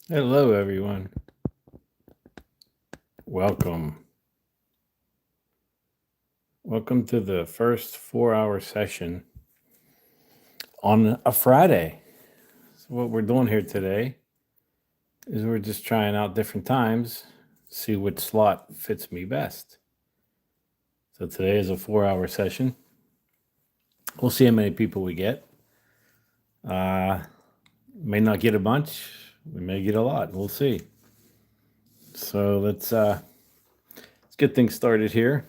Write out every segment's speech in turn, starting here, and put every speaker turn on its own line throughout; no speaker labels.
Hello, everyone. Welcome. Welcome to the first 4-hour session on a Friday. So what we're doing here today is we're just trying out different times, see which slot fits me best. So today is a 4-hour session. We'll see how many people we get. May not get a bunch. We may get a lot. We'll see. So let's get things started here.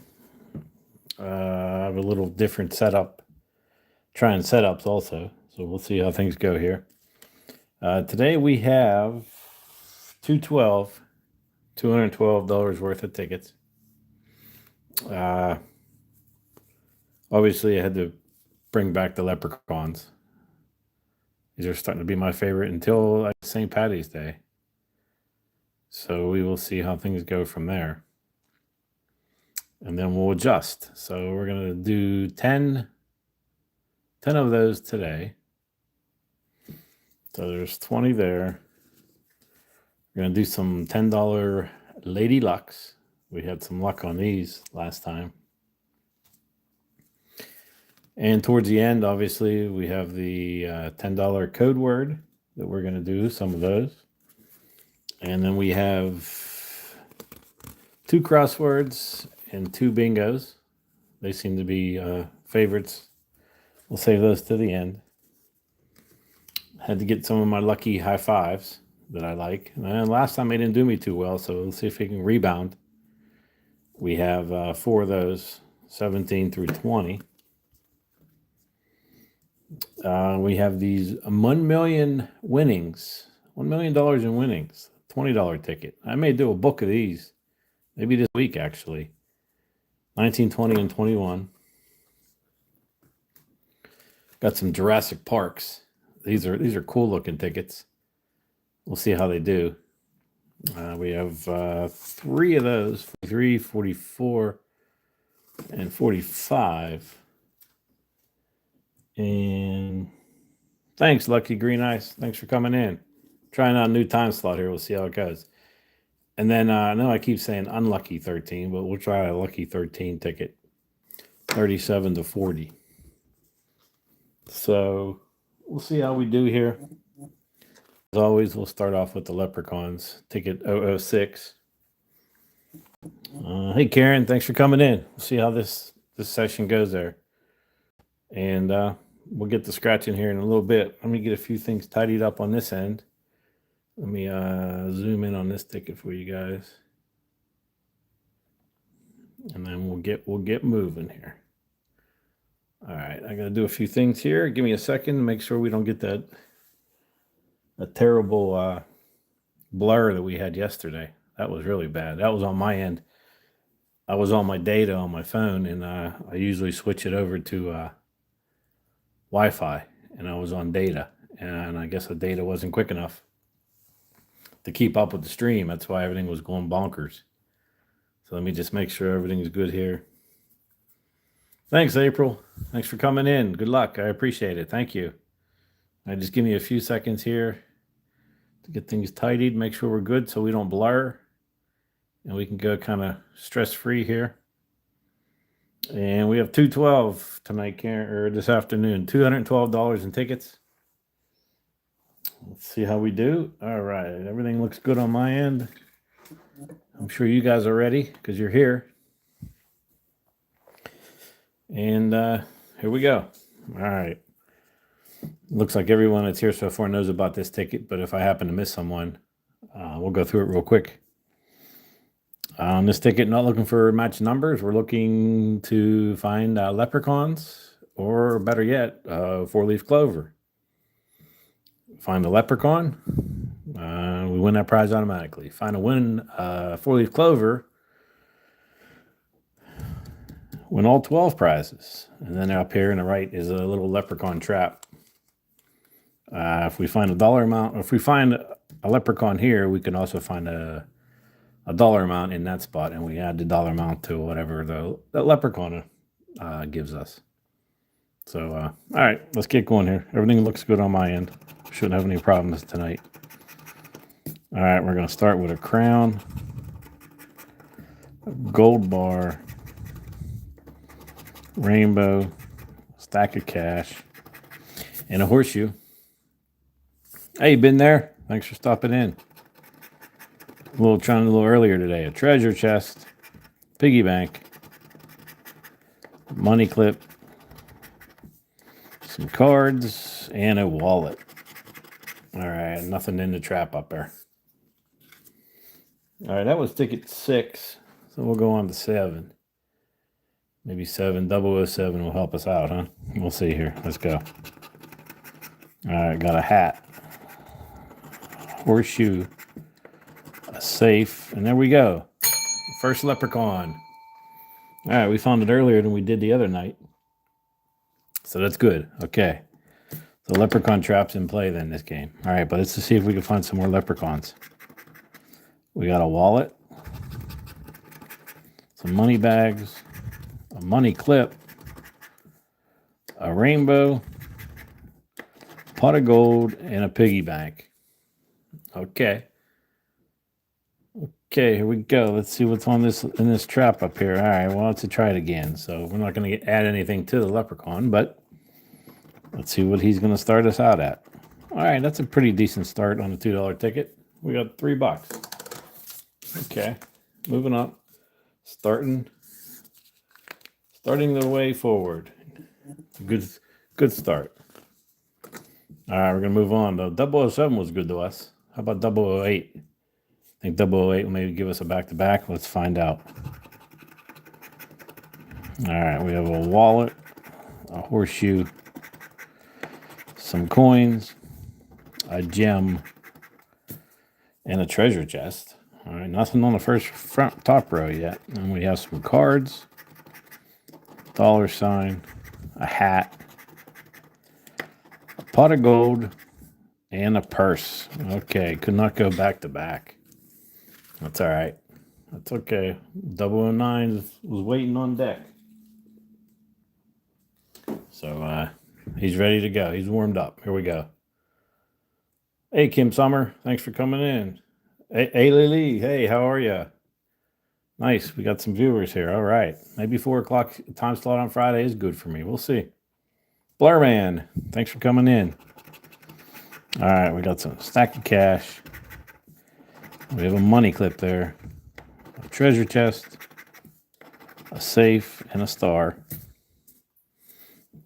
I have a little different setup. Trying setups also. So we'll see how things go here. Today we have $212 worth of tickets. Obviously, I had to bring back the leprechauns. These are starting to be my favorite until St. Patty's Day. So we will see how things go from there. And then we'll adjust. So we're going to do 10 of those today. So there's 20 there. We're going to do some $10 Lady Lucks. We had some luck on these last time. And towards the end, obviously, we have the $10 code word that we're going to do, some of those. And then we have 2 crosswords and 2 bingos. They seem to be favorites. We'll save those to the end. Had to get some of my lucky high fives that I like. And last time they didn't do me too well, so let's see if we can rebound. We have 4 of those, 17 through 20. We have these 1 million winnings, $1 million in winnings, $20 ticket. I may do a book of these, maybe this week actually. 19, 20, and 21. Got some Jurassic Parks. These are cool looking tickets. We'll see how they do. We have 3 of those, 43, 44, and 45. And thanks, Lucky Green Ice. Thanks for coming in. Trying out a new time slot here. We'll see how it goes. And then I know I keep saying unlucky 13, but we'll try a lucky 13 ticket. 37 to 40. So we'll see how we do here. As always, we'll start off with the leprechauns. Ticket 006. Hey, Karen. Thanks for coming in. We'll see how this session goes there. And we'll get the scratching here in a little bit. Let me get a few things tidied up on this end. Let me zoom in on this ticket for you guys. And then we'll get moving here. All right, I got to do a few things here. Give me a second to make sure we don't get that terrible blur that we had yesterday. That was really bad. That was on my end. I was on my data on my phone, and I usually switch it over to Wi-Fi, and I was on data, and I guess the data wasn't quick enough to keep up with the stream. That's why everything was going bonkers. So let me just make sure everything's good here. Thanks, April. Thanks for coming in. Good luck. I appreciate it. Thank you. Just give me a few seconds here to get things tidied, make sure we're good so we don't blur, and we can go kind of stress-free here. And we have 212 tonight, Karen, or this afternoon. $212 in tickets. Let's see how we do. All right, everything looks good on my end. I'm sure you guys are ready because you're here. And here we go. All right. Looks like everyone that's here so far knows about this ticket, but if I happen to miss someone, we'll go through it real quick. On this ticket, not looking for match numbers. We're looking to find leprechauns, or better yet, 4-leaf clover. Find the leprechaun, we win that prize automatically. Find a win 4-leaf clover, win all 12 prizes. And then up here on the right is a little leprechaun trap. If we find a dollar amount, if we find a leprechaun here, we can also find a dollar amount in that spot, and we add the dollar amount to whatever the leprechaun gives us. So, all right, let's get going here. Everything looks good on my end. Shouldn't have any problems tonight. All right, we're going to start with a crown, a gold bar, rainbow, stack of cash, and a horseshoe. Hey, you been there? Thanks for stopping in. Trying a little earlier today. A treasure chest, piggy bank, money clip, some cards, and a wallet. All right, nothing in the trap up there. All right, that was ticket 6. So we'll go on to 7. Maybe 007 will help us out, huh? We'll see here. Let's go. All right, got a hat, horseshoe, a safe, and there we go. First leprechaun. All right, we found it earlier than we did the other night. So that's good. Okay. So leprechaun traps in play then this game. All right, but let's see if we can find some more leprechauns. We got a wallet, some money bags, a money clip, a rainbow, pot of gold, and a piggy bank. Okay. Okay, here we go. Let's see what's on in this trap up here. All right, well, let's try it again. So we're not going to add anything to the leprechaun, but let's see what he's going to start us out at. All right, that's a pretty decent start on a $2 ticket. We got $3. Okay, moving up. Starting the way forward. Good start. All right, we're going to move on, though. 007 was good to us. How about 008? I think 008 will maybe give us a back-to-back. Let's find out. All right, we have a wallet, a horseshoe, some coins, a gem, and a treasure chest. All right, nothing on the top row yet. And we have some cards, $, a hat, a pot of gold, and a purse. Okay, could not go back to back. That's all right. That's okay. 009 was waiting on deck. So he's ready to go. He's warmed up. Here we go. Hey, Kim Summer. Thanks for coming in. Hey, Lily. Hey, how are you? Nice. We got some viewers here. All right. Maybe 4 o'clock time slot on Friday is good for me. We'll see. Blurman. Thanks for coming in. All right. We got some stack of cash. We have a money clip there. A treasure chest. A safe. And a star.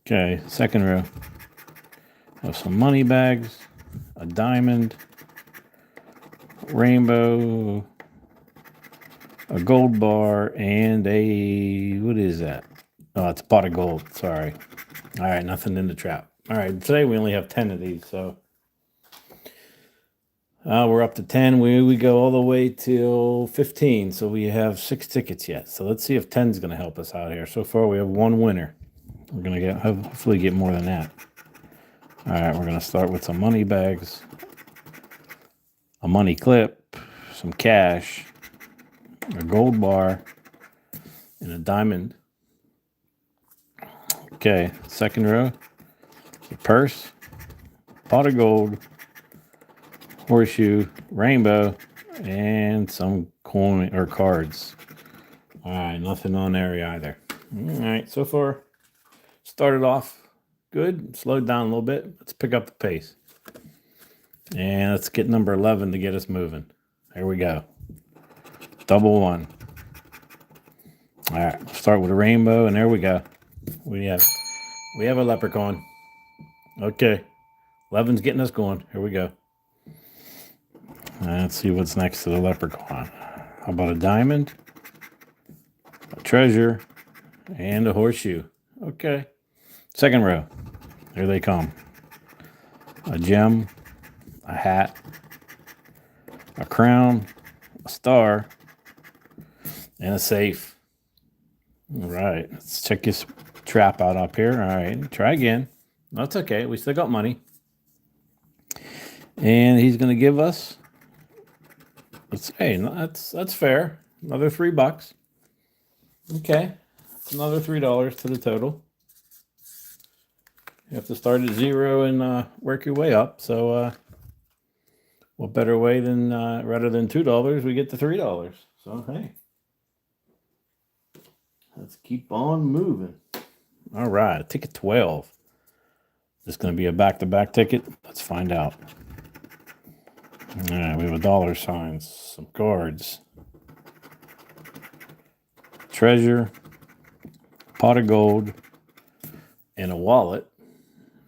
Okay. Second row. We have some money bags. A diamond. Rainbow, a gold bar, and what is that? Oh, it's a pot of gold. Sorry. All right, nothing in the trap. All right, today we only have 10 of these, so we're up to 10. We go all the way till 15, so we have 6 tickets yet. So let's see if 10 is going to help us out here. So far, we have 1 winner. We're going to hopefully get more than that. All right, we're going to start with some money bags, a money clip, some cash, a gold bar, and a diamond. Okay, second row, a purse, pot of gold, horseshoe, rainbow, and some coin or cards. All right, nothing on there either. All right, so far, started off good, slowed down a little bit. Let's pick up the pace. And let's get number 11 to get us moving. Here we go. 1. All right, start with a rainbow, and there we go. We have a leprechaun. Okay, 11's getting us going. Here we go. Let's see what's next to the leprechaun. How about a diamond, a treasure, and a horseshoe? Okay. Second row. Here they come. A gem, a hat, a crown, a star, and a safe. All right, let's check this trap out up here. All right, try again. That's okay. We still got money. And he's going to give us, that's fair. Another $3. Okay, it's another $3 to the total. You have to start at 0 and work your way up. So What better way than rather than $2, we get the $3. So hey, let's keep on moving. All right, ticket 12. Is this going to be a back-to-back ticket? Let's find out. All right, we have a dollar sign, some cards, treasure, pot of gold, and a wallet.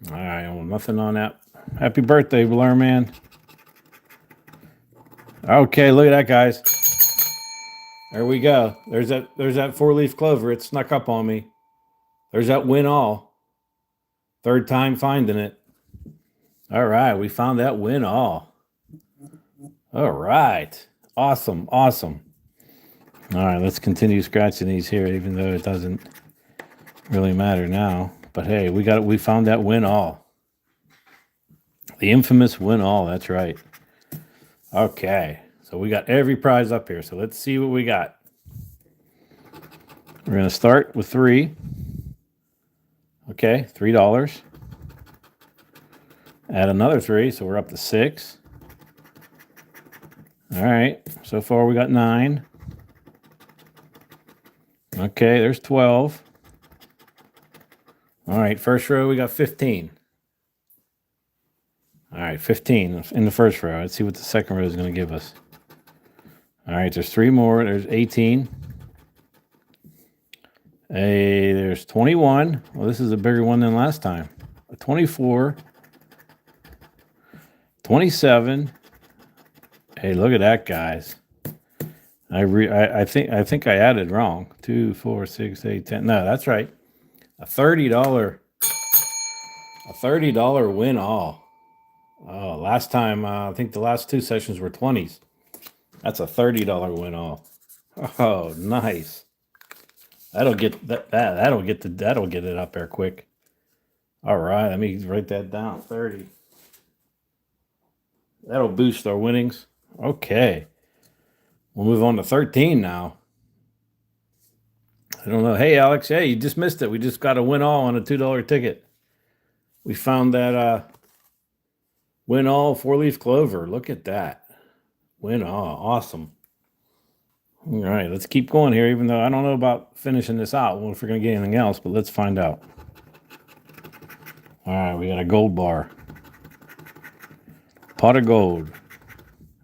All right, well, nothing on that. Happy birthday, Blur Man. Okay, look at that, guys. There we go. There's that 4-leaf clover. It snuck up on me. There's that win all. Third time finding it. All right, we found that win all. All right. Awesome. Awesome. All right, let's continue scratching these here, even though it doesn't really matter now. But hey, we found that win all. The infamous win all, that's right. Okay, so we got every prize up here. So let's see what we got. We're going to start with 3. Okay, $3. Add another 3, so we're up to 6. All right, so far we got 9. Okay, there's 12. All right, first row we got 15. All right, 15 in the first row. Let's see what the second row is going to give us. All right, there's 3 more. There's 18. Hey, there's 21. Well, this is a bigger one than last time. 24. 27. Hey, look at that, guys. I think I added wrong. 2, 4, 6, 8, 10. No, that's right. A $30 win all. Oh, last time I think the last 2 sessions were 20s. That's a $30 win all. Oh, nice. That'll get it up there quick. All right, let me write that down. 30. That'll boost our winnings. Okay. We'll move on to 13 now. I don't know. Hey, Alex. Hey, you just missed it. We just got a win all on a $2 ticket. We found that win all 4-leaf clover. Look at that. Win all. Awesome. All right, let's keep going here, even though I don't know about finishing this out. Well, if we're going to get anything else, but let's find out. All right, we got a gold bar. Pot of gold.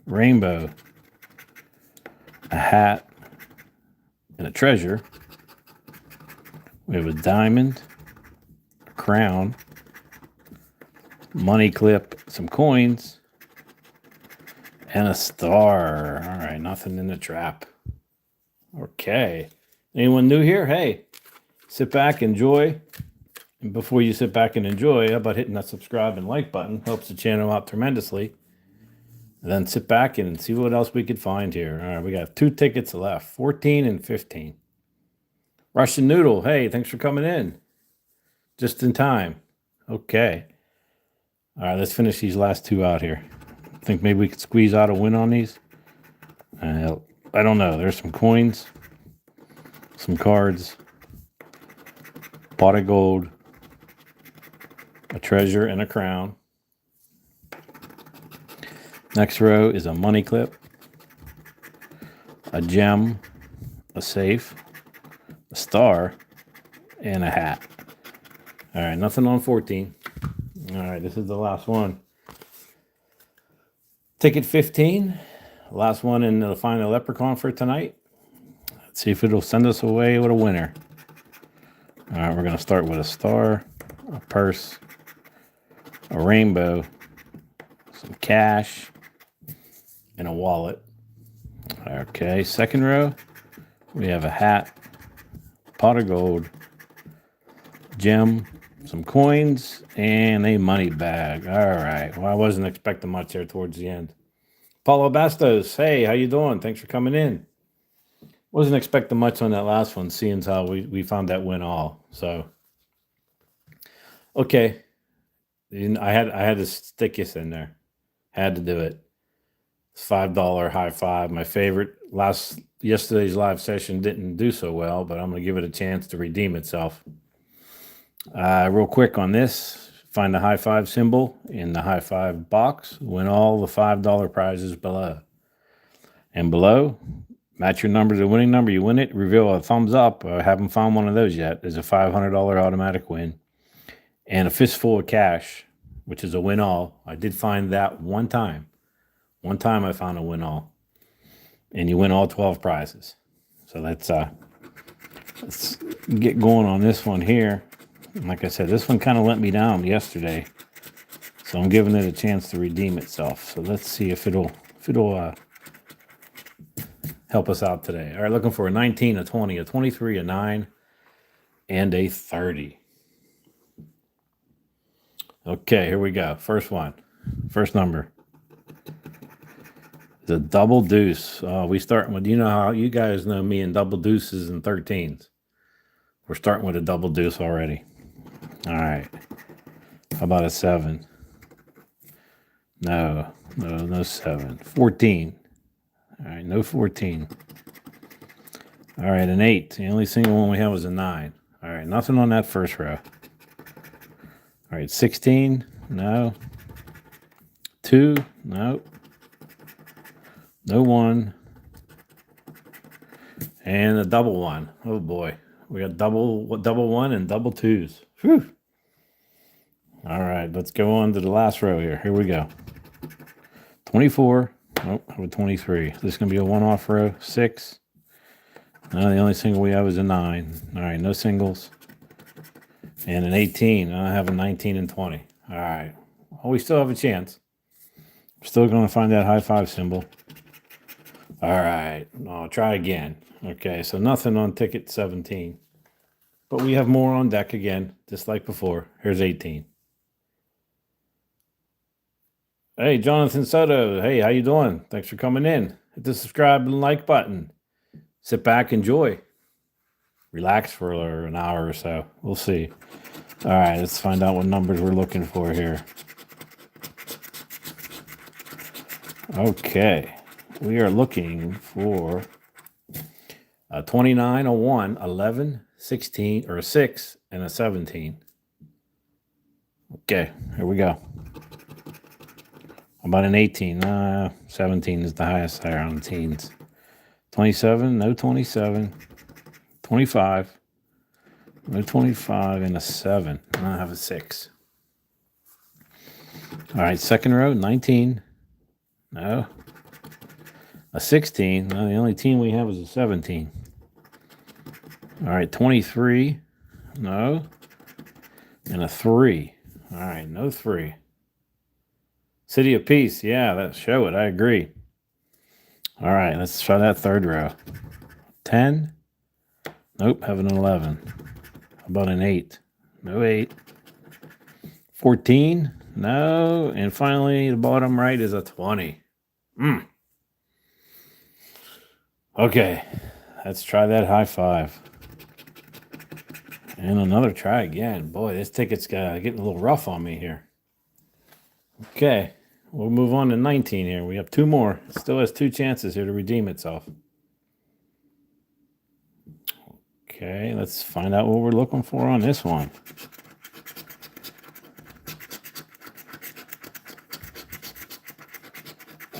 Rainbow. A hat. And a treasure. We have a diamond. A crown. Money clip. Some coins. And a star. All right, nothing in the trap. Okay. Anyone new here? Hey, sit back, enjoy. And before you sit back and enjoy, how about hitting that subscribe and like button? Helps the channel out tremendously. And then sit back and see what else we could find here. All right, we got 2 tickets left, 14 and 15. Russian Noodle, hey, thanks for coming in. Just in time. Okay. All right, let's finish these last 2 out here. Think maybe we could squeeze out a win on these? I don't know. There's some coins, some cards, pot of gold, a treasure, and a crown. Next row is a money clip, a gem, a safe, a star, and a hat. All right, nothing on 14. All right, this is the last one. Ticket 15. Last one in the final leprechaun for tonight. Let's see if it'll send us away with a winner. All right, we're going to start with a star, a purse, a rainbow, some cash, and a wallet. Okay, second row, we have a hat, pot of gold, gem, some coins, and a money bag. All right, well, I wasn't expecting much there towards the end. Paulo Bastos, hey, how you doing? Thanks for coming in. Wasn't expecting much on that last one, seeing how we found that win all. So, okay, I had to stick this in there. Had to do it. It's $5 high five. My favorite. Yesterday's live session didn't do so well, but I'm going to give it a chance to redeem itself. Real quick on this, Find the high five symbol in the high five box. Win all the $5 prizes below. And below, match your number to the winning number. You win it. Reveal a thumbs up. I haven't found one of those yet. There's a $500 automatic win. And a fistful of cash, which is a win all. I did find that one time. One time I found a win all. And you win all 12 prizes. So let's get going on this one here. And like I said, this one kind of let me down yesterday. So I'm giving it a chance to redeem itself. So let's see if it'll help us out today. All right, looking for a 19, a 20, a 23, a 9, and a 30. Okay, here we go. First one. First number. The double deuce. We starting with, you know how you guys know me in double deuces and 13s. We're starting with a double deuce already. All right. How about a 7? No 7. 14. All right, no 14. All right, an 8. The only single one we have was a 9. All right, nothing on that first row. All right, 16. No. 2. No. No 1. And a double 1. Oh boy. We got double 1 and double 2s. Whew. All right, let's go on to the last row here. Here we go. 24. Nope, I have a 23. This is going to be a one-off row. 6. No, the only single we have is a 9. All right, no singles. And an 18. I have a 19 and 20. All right. Well, we still have a chance. Still going to find that high five symbol. All right. I'll try again. Okay, so nothing on ticket 17. But we have more on deck again, just like before. Here's 18. Hey, Jonathan Soto. Hey, how you doing? Thanks for coming in. Hit the subscribe and like button. Sit back, enjoy. Relax for an hour or so. We'll see. All right, let's find out what numbers we're looking for here. Okay. We are looking for a 29, a 1, 11, 16, or a 6, and a 17. Okay, here we go. About an 18. 17 is the highest there on the teens. 27, no 27. 25. No 25 and a 7. I have a 6. All right, second row, 19. No. A 16. No, the only team we have is a 17. All right, 23. No. And a 3. All right, no 3. City of Peace. Yeah, let's show it. I agree. All right, let's try that third row. 10. Nope, have an 11. How about an 8? No 8. 14. No. And finally, the bottom right is a 20. Okay, let's try that high five. And another try again. Boy, this ticket's getting a little rough on me here. Okay, we'll move on to 19 here. We have 2 more. It still has 2 chances here to redeem itself. Okay, let's find out what we're looking for on this one.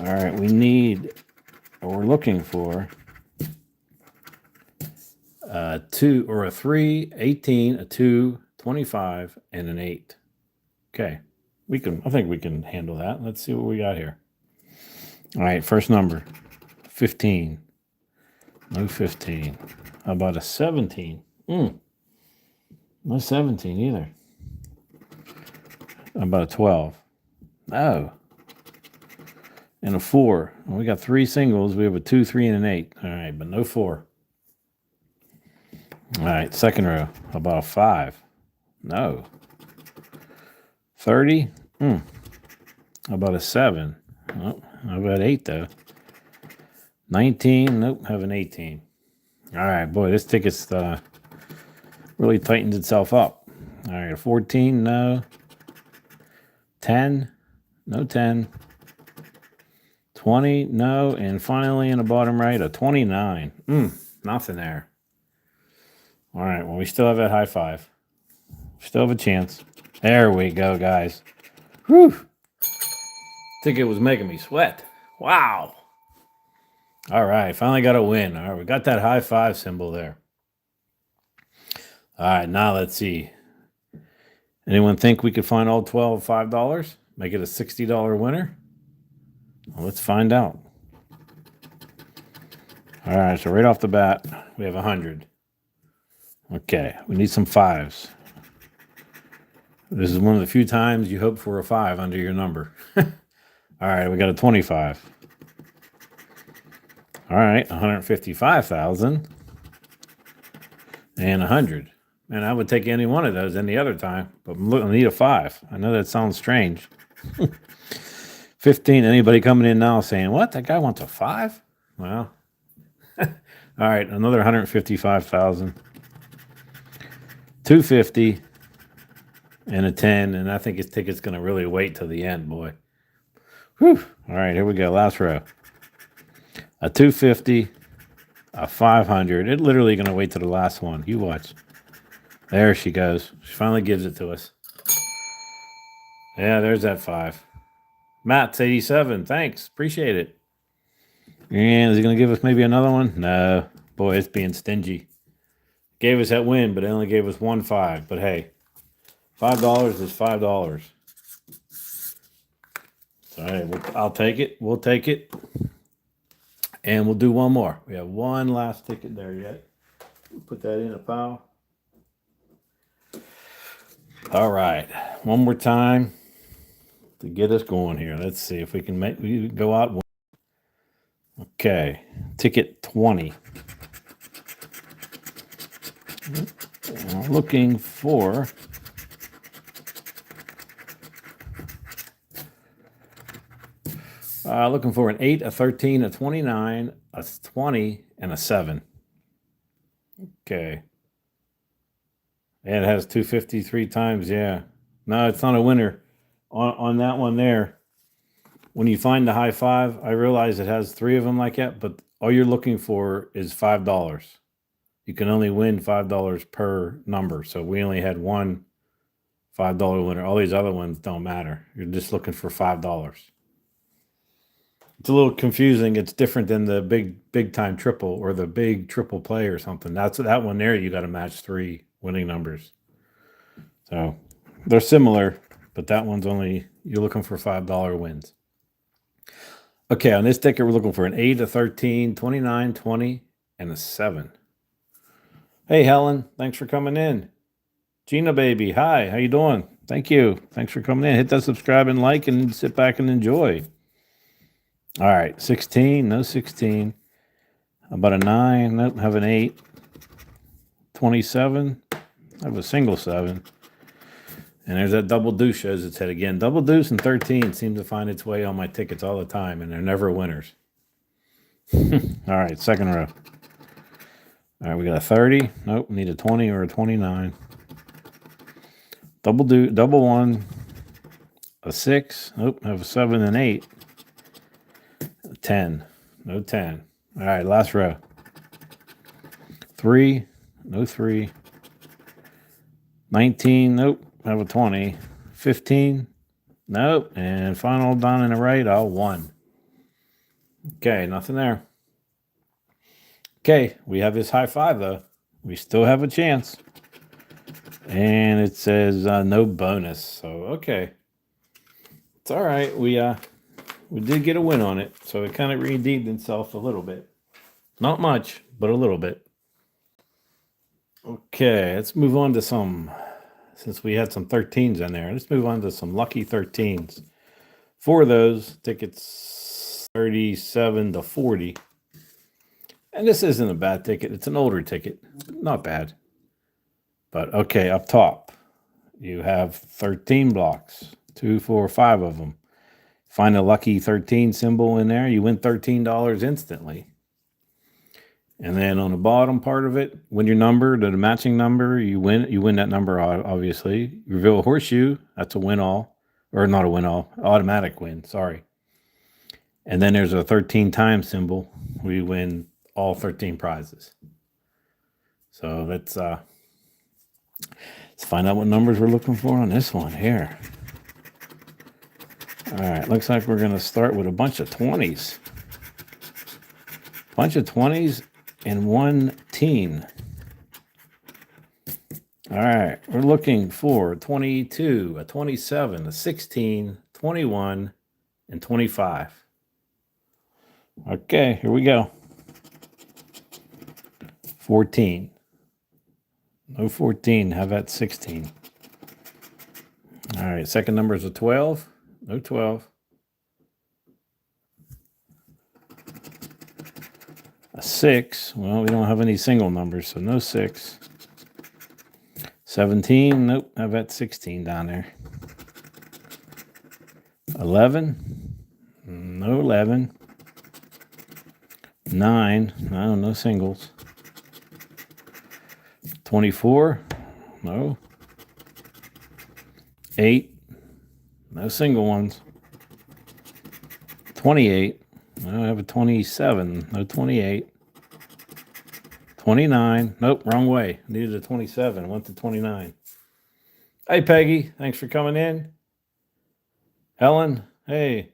All right, we need, or we're looking for, a 2 or a 3, 18, a 2, 25, and an 8. Okay, I think we can handle that. Let's see what we got here. All right, first number, 15. No 15. How about a 17? No 17 either. How about a 12? No. And a 4. We got 3 singles. We have a 2, 3, and an 8. All right, but no 4. All right, second row. How about a 5? No. 30? How about a 7? Oh, how about 8, though? 19? Nope, have an 18. All right, boy, this ticket's really tightened itself up. All right, a 14? No. 10? No 10. 20? No. And finally, in the bottom right, a 29. Nothing there. All right, well, we still have that high five. Still have a chance. There we go, guys. Whew. Ticket was making me sweat. Wow. All right, finally got a win. All right, we got that high five symbol there. All right, now let's see. Anyone think we could find all 12 $5? Make it a $60 winner? Well, let's find out. All right, so right off the bat, we have 100. Okay, we need some fives. This is one of the few times you hope for a 5 under your number. All right, we got a 25. All right, 155,000 and 100. Man, I would take any one of those any other time, but I need a 5. I know that sounds strange. 15. Anybody coming in now saying, what? That guy wants a 5? Well, all right, another 155,000. 250 and a 10, and I think his ticket's going to really wait till the end, boy. Whew. All right, here we go. Last row. A 250, a 500. It's literally going to wait till the last one. You watch. There she goes. She finally gives it to us. Yeah, there's that 5. Matt's 87. Thanks. Appreciate it. And is he going to give us maybe another one? No. Boy, it's being stingy. Gave us that win, but it only gave us 1 5. But hey, $5 is $5. All right, I'll take it. We'll take it. And we'll do one more. We have one last ticket there yet. We'll put that in a pile. All right, one more time to get us going here. Let's see if we can go out. Okay, ticket 20. Looking for an 8, a 13, a 29, a 20, and a 7. Okay. And it has 253 times, yeah. No, it's not a winner. On that one there, when you find the high 5, I realize it has 3 of them like that, but all you're looking for is $5. You can only win $5 per number. So we only had one $5 winner. All these other ones don't matter. You're just looking for $5. It's a little confusing. It's different than the big time triple or the big triple play or something. That's that one there. You got to match 3 winning numbers. So they're similar, but that one's only, you're looking for $5 wins. Okay, on this ticket, we're looking for an 8, a 13, 29, 20, and a 7. Hey, Helen, thanks for coming in. Gina, baby, hi, how you doing? Thank you. Thanks for coming in. Hit that subscribe and like and sit back and enjoy. All right, 16, no 16. How about a 9? Nope, have an 8. 27, I have a single 7. And there's that double deuce shows its head again. Double deuce and 13 seem to find its way on my tickets all the time, and they're never winners. All right, second row. All right, we got a 30. Nope, need a 20 or a 29. Double 1. A 6. Nope, have a 7 and 8. A 10. No 10. All right, last row. 3. No 3. 19. Nope, have a 20. 15. Nope. And final down in the right, I'll 1. Okay, nothing there. Okay, we have this high 5 though. We still have a chance. And it says no bonus. So okay. It's all right. We did get a win on it. So it kind of redeemed itself a little bit. Not much, but a little bit. Okay, let's move on to some, since we had some 13s in there, let's move on to some lucky 13s. 4 of those tickets, 37 to 40. And this isn't a bad ticket. It's an older ticket. Not bad. But okay, up top, you have 13 blocks, 2, 4, 5 of them. Find a lucky 13 symbol in there, you win $13 instantly. And then on the bottom part of it, when your number, the matching number, you win that number, obviously. Reveal a horseshoe, that's a win all. Or not a win all, automatic win, sorry. And then there's a 13 times symbol. We win all 13 prizes. So Let's find out what numbers we're looking for on this one here. All right, looks like we're going to start with a bunch of 20s. Bunch of 20s and one teen. All right, we're looking for 22, a 27, a 16, 21, and 25. Okay, here we go. 14. No 14. How about 16? All right, second number is a 12. No 12. A 6. Well, we don't have any single numbers, so no 6. 17. Nope. How about 16 down there? 11. No 11. 9. No singles. 24. No. 8. No single ones. 28. I have a 27. No 28. 29. Nope, wrong way. Needed a 27. Went to 29. Hey, Peggy. Thanks for coming in. Helen. Hey.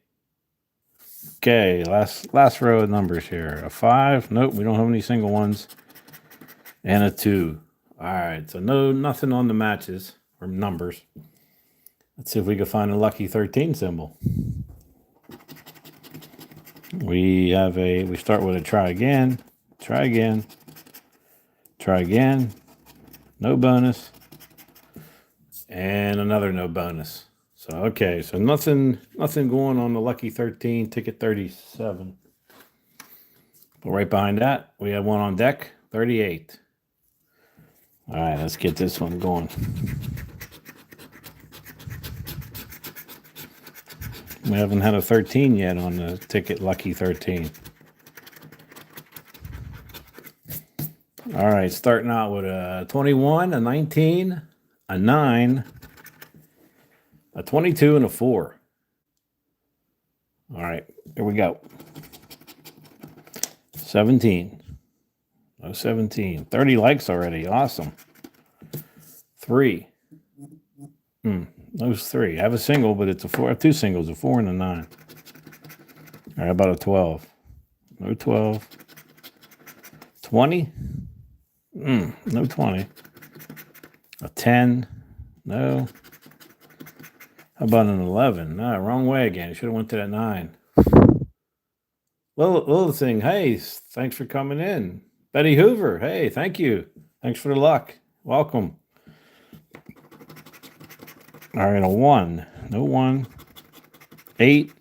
Okay, last row of numbers here. A 5. Nope, we don't have any single ones. And a 2. All right, so nothing on the matches or numbers. Let's see if we can find a lucky 13 symbol. We start with a try again, try again, try again, no bonus, and another no bonus. So, okay, so nothing going on the lucky 13, ticket 37. But right behind that, we have one on deck, 38. All right, let's get this one going. We haven't had a 13 yet on the ticket lucky 13. All right, starting out with a 21, a 19, a 9, a 22, and a 4. All right, here we go. 17. No 17. 30 likes already. Awesome. 3. Those 3. I have a single, but it's a 4. I have 2 singles, a 4 and a 9. All right, how about a 12? No 12. 20? No 20. A 10? No. How about an 11? No, wrong way again. You should have went to that 9. Little thing. Hey, thanks for coming in. Betty Hoover. Hey, thank you. Thanks for the luck. Welcome. All right, a 1. No 1. 8.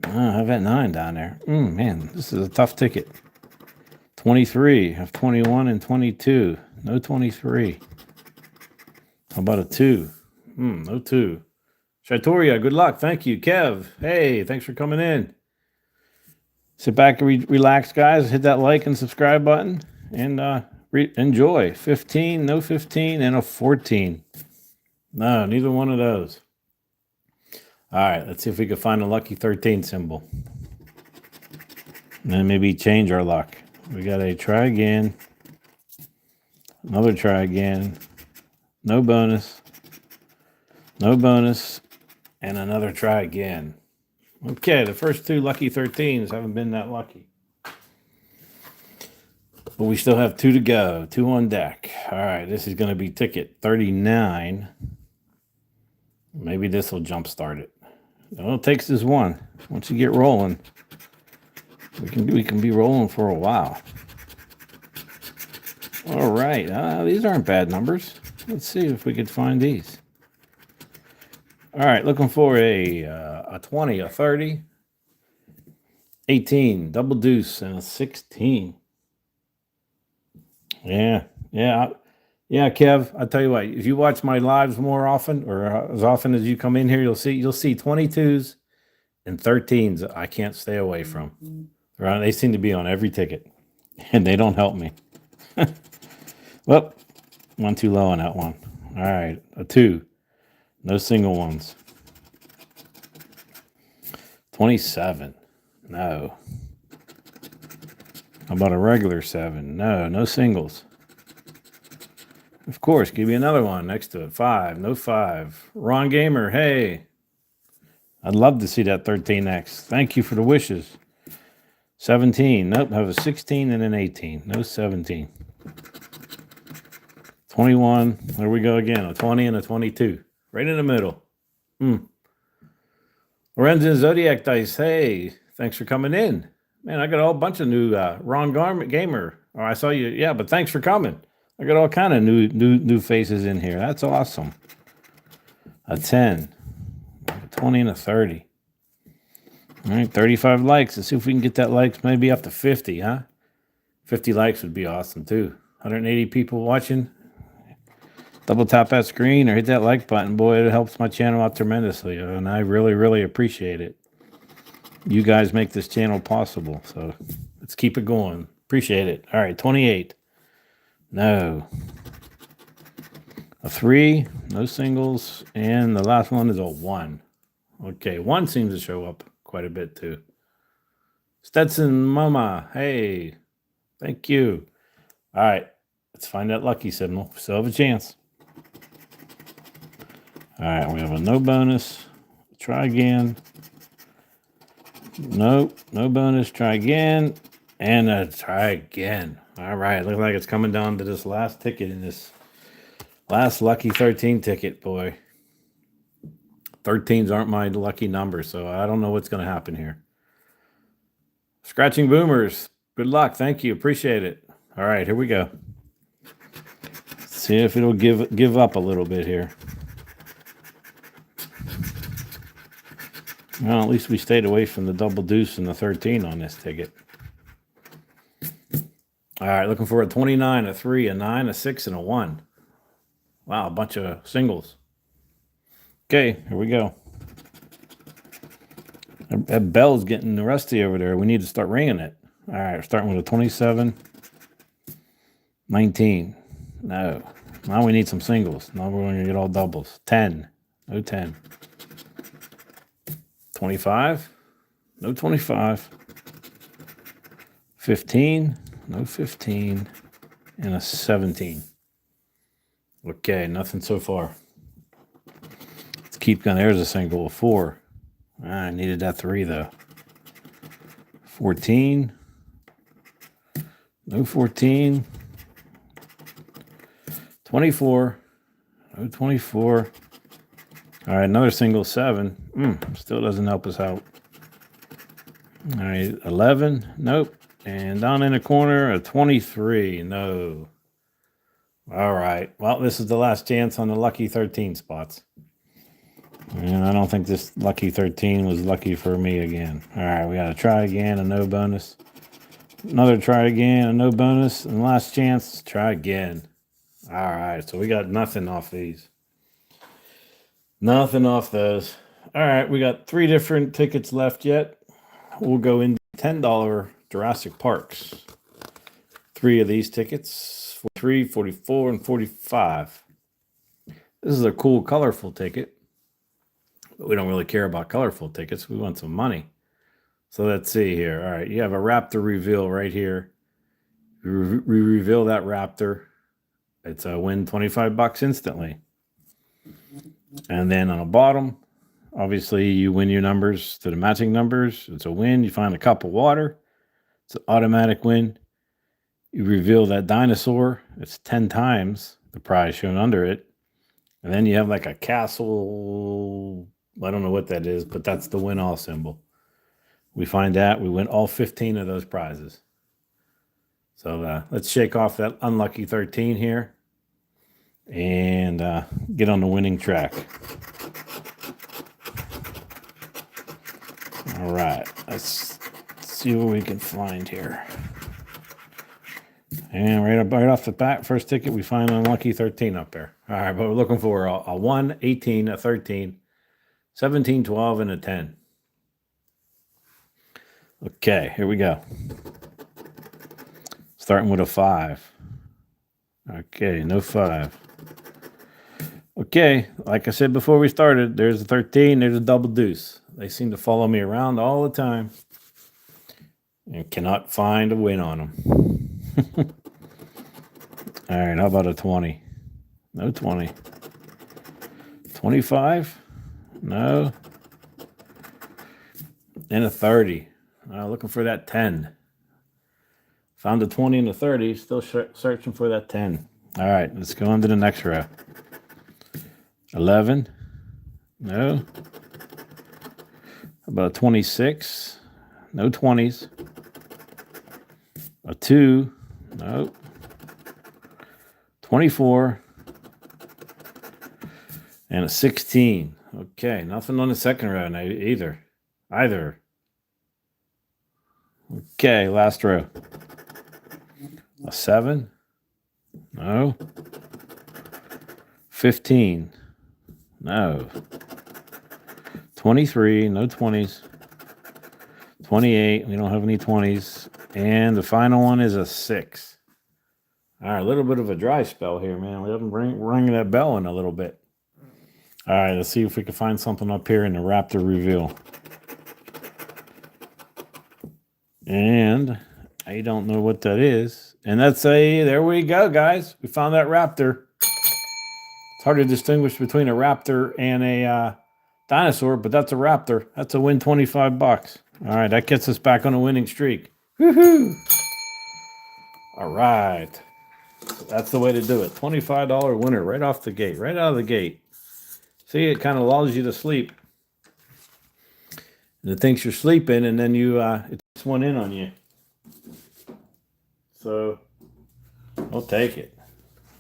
I have that 9 down there. Man, this is a tough ticket. 23. I have 21 and 22. No 23. How about a 2? No 2. Shatoria, good luck. Thank you. Kev, hey, thanks for coming in. Sit back and relax, guys. Hit that like and subscribe button and enjoy. 15, no 15, and a 14. No, neither one of those. All right, let's see if we can find a lucky 13 symbol. And then maybe change our luck. We got a try again. Another try again. No bonus. No bonus. And another try again. Okay, the first 2 lucky 13s haven't been that lucky. But we still have 2 to go. 2 on deck. All right, this is going to be ticket 39. Maybe this will jumpstart it. All it takes is 1. Once you get rolling, we can be rolling for a while. All right, these aren't bad numbers. Let's see if we could find these. All right, looking for a 20, a 30, 18, double deuce, and a 16. Yeah, Kev, I'll tell you what, if you watch my lives more often, or as often as you come in here, you'll see 22s and 13s I can't stay away from. Right? They seem to be on every ticket, and they don't help me. Well, one too low on that one. All right, a 2. No single ones. 27. No. How about a regular 7? No singles. Of course, give me another one next to it. 5, no 5. Ron Gamer, hey. I'd love to see that 13X. Thank you for the wishes. 17. Nope, I have a 16 and an 18. No 17. 21. There we go again. A 20 and a 22. Right in the middle. Lorenzen Zodiac Dice. Hey, thanks for coming in. Man, I got a whole bunch of new Ron Gamer. Oh, I saw you. Yeah, but thanks for coming. I got all kind of new faces in here. That's awesome. A 10. A 20 and a 30. All right, 35 likes. Let's see if we can get that likes maybe up to 50, huh? 50 likes would be awesome, too. 180 people watching. Double tap that screen or hit that like button. Boy, it helps my channel out tremendously, and I really, really appreciate it. You guys make this channel possible, so let's keep it going. Appreciate it. All right, 28. No. A 3, no singles, and the last one is a 1. Okay, 1 seems to show up quite a bit, too. Stetson Mama, hey, thank you. All right, let's find that lucky signal. Still have a chance. All right, we have a no bonus. Try again. Nope, no bonus. Try again. And a try again. All right, looks like it's coming down to this last ticket in this last lucky 13 ticket, boy. 13s aren't my lucky number, so I don't know what's going to happen here. Scratching Boomers, good luck. Thank you. Appreciate it. All right, here we go. Let's see if it'll give up a little bit here. Well, at least we stayed away from the double deuce and the 13 on this ticket. All right, looking for a 29, a 3, a 9, a 6, and a 1. Wow, a bunch of singles. Okay, here we go. That bell's getting rusty over there. We need to start ringing it. All right, we're starting with a 27, 19. No. Now we need some singles. Now we're going to get all doubles. 10. No 10. 25. No 25. 15. No 15. And a 17. Okay, nothing so far. Let's keep going. There's a single. 4. I needed that 3, though. 14. No 14. 24. No 24. All right, another single 7. Still doesn't help us out. All right, 11. Nope. And down in the corner, a 23. No. All right. Well, this is the last chance on the lucky 13 spots. And I don't think this lucky 13 was lucky for me again. All right, we got to try again, a no bonus. Another try again, a no bonus. And last chance, try again. All right, so we got nothing off these. Nothing off those. All right, we got 3 different tickets left yet. We'll go into $10 Jurassic Parks. 3 of these tickets, 43, 44, and 45. This is a cool, colorful ticket. But we don't really care about colorful tickets. We want some money. So let's see here. All right, you have a Raptor reveal right here. We reveal that Raptor. It's a win $25 instantly. And then on the bottom, obviously you win your numbers to the matching numbers. It's a win. You find a cup of water. It's an automatic win. You reveal that dinosaur. It's 10 times the prize shown under it. And then you have like a castle. I don't know what that is, but that's the win all symbol. We find that. We win all 15 of those prizes. So let's shake off that unlucky 13 here and get on the winning track. All right. Let's see what we can find here. And right off the bat, first ticket, we find an unlucky 13 up there. All right, but we're looking for a 1, 18, a 13, 17, 12, and a 10. Okay, here we go. Starting with a 5. Okay, no 5. Okay, like I said before we started, there's a 13, there's a double deuce. They seem to follow me around all the time and cannot find a win on them. All right, how about a 20? No 20. 25. No. And a 30. Looking for that 10. Found the 20 and the 30. Still searching for that 10. All right, let's go on to the next row. 11. No. How about a 26? No 20s. A 2. No. 24. And a 16. Okay, nothing on the second row now either. Okay, last row. A 7. No. 15. No. 23. No 20s. 28. We don't have any 20s. And the final one is a 6. All right, a little bit of a dry spell here, man. We haven't ringing that bell in a little bit. All right, let's see if we can find something up here in the Raptor reveal. And I don't know what that is. And there we go, guys. We found that Raptor. It's hard to distinguish between a Raptor and a dinosaur, but that's a Raptor. That's a win, $25. All right, that gets us back on a winning streak. Woohoo! All right. That's the way to do it. $25 winner right off the gate, right out of the gate. See, it kind of lulls you to sleep. And it thinks you're sleeping, and then it puts one in on you. So, I'll take it.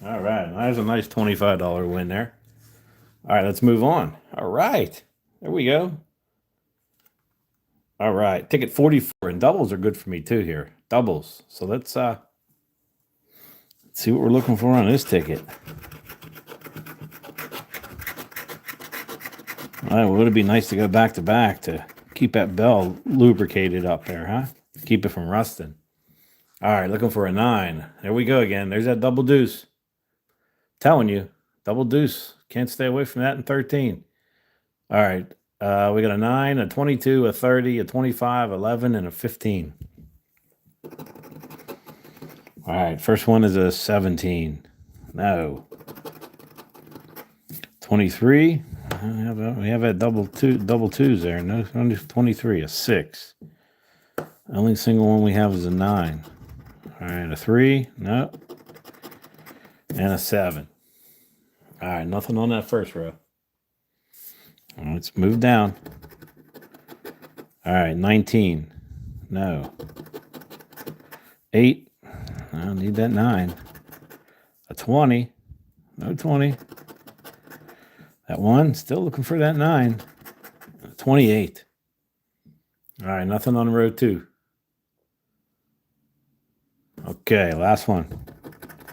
All right, there's a nice $25 win there. All right, let's move on. All right, there we go. All right, ticket 44, and doubles are good for me too here. Doubles. So let's see what we're looking for on this ticket. All right, well, would it be nice to go back to back to keep that bell lubricated up there, huh? Keep it from rusting. All right, looking for a 9. There we go again. There's that double deuce. Telling you, double deuce. Can't stay away from that in 13. All right, we got a 9, a 22, a 30, a 25, 11, and a 15. All right, first one is a 17. No. 23. We have that double twos there. No, only 23, a 6. The only single one we have is a 9. All right, a 3. No. And a 7. All right, nothing on that first row. Let's move down. All right, 19. No. 8. I don't need that 9. A 20. No 20. That 1. Still looking for that 9. A 28. All right, nothing on row 2. Okay, last one.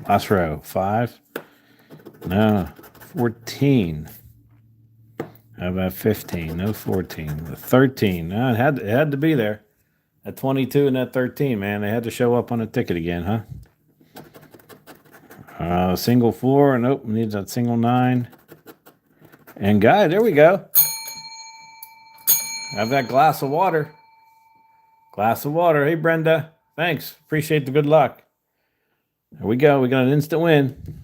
Last row. 5. No. 14. How about 15? No 14. The 13. No, it had to be there. That 22 and that 13, man. They had to show up on a ticket again, huh? Single 4. Nope, needs that single 9. And guy, there we go. Have that glass of water. Glass of water. Hey, Brenda. Thanks. Appreciate the good luck. There we go. We got an instant win.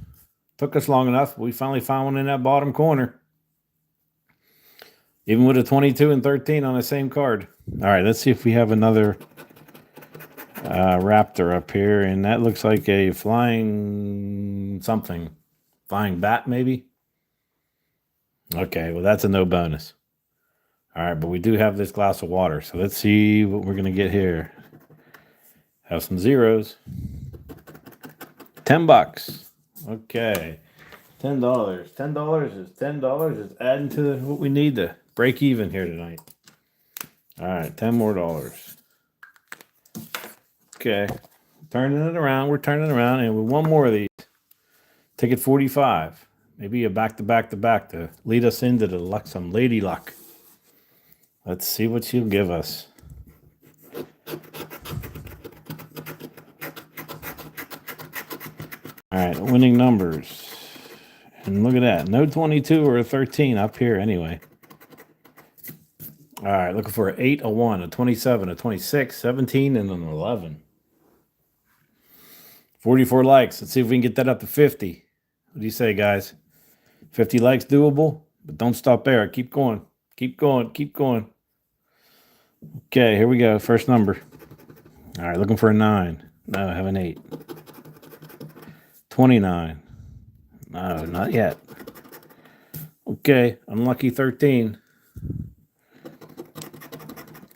Took us long enough. We finally found one in that bottom corner. Even with a 22 and 13 on the same card. All right, let's see if we have another Raptor up here. And that looks like a flying something. Flying bat, maybe? Okay, well, that's a no bonus. All right, but we do have this glass of water. So let's see what we're going to get here. Have some zeros. $10. Okay. $10. $10 is $10. Is adding to what we need to break even here tonight. All right, $10 more. Okay. Turning it around. We're turning it around. And with one more of these, ticket 45. Maybe a back-to-back-to-back to lead us into some lady luck. Let's see what she'll give us. All right, winning numbers. And look at that. No 22 or a 13 up here anyway. All right, looking for an 8, a 1, a 27, a 26, 17, and an 11. 44 likes. Let's see if we can get that up to 50. What do you say, guys? 50 likes doable, but don't stop there. Keep going. Keep going. Keep going. Okay, here we go. First number. All right, looking for a 9. No, I have an 8. 29. No, not yet. Okay, unlucky 13.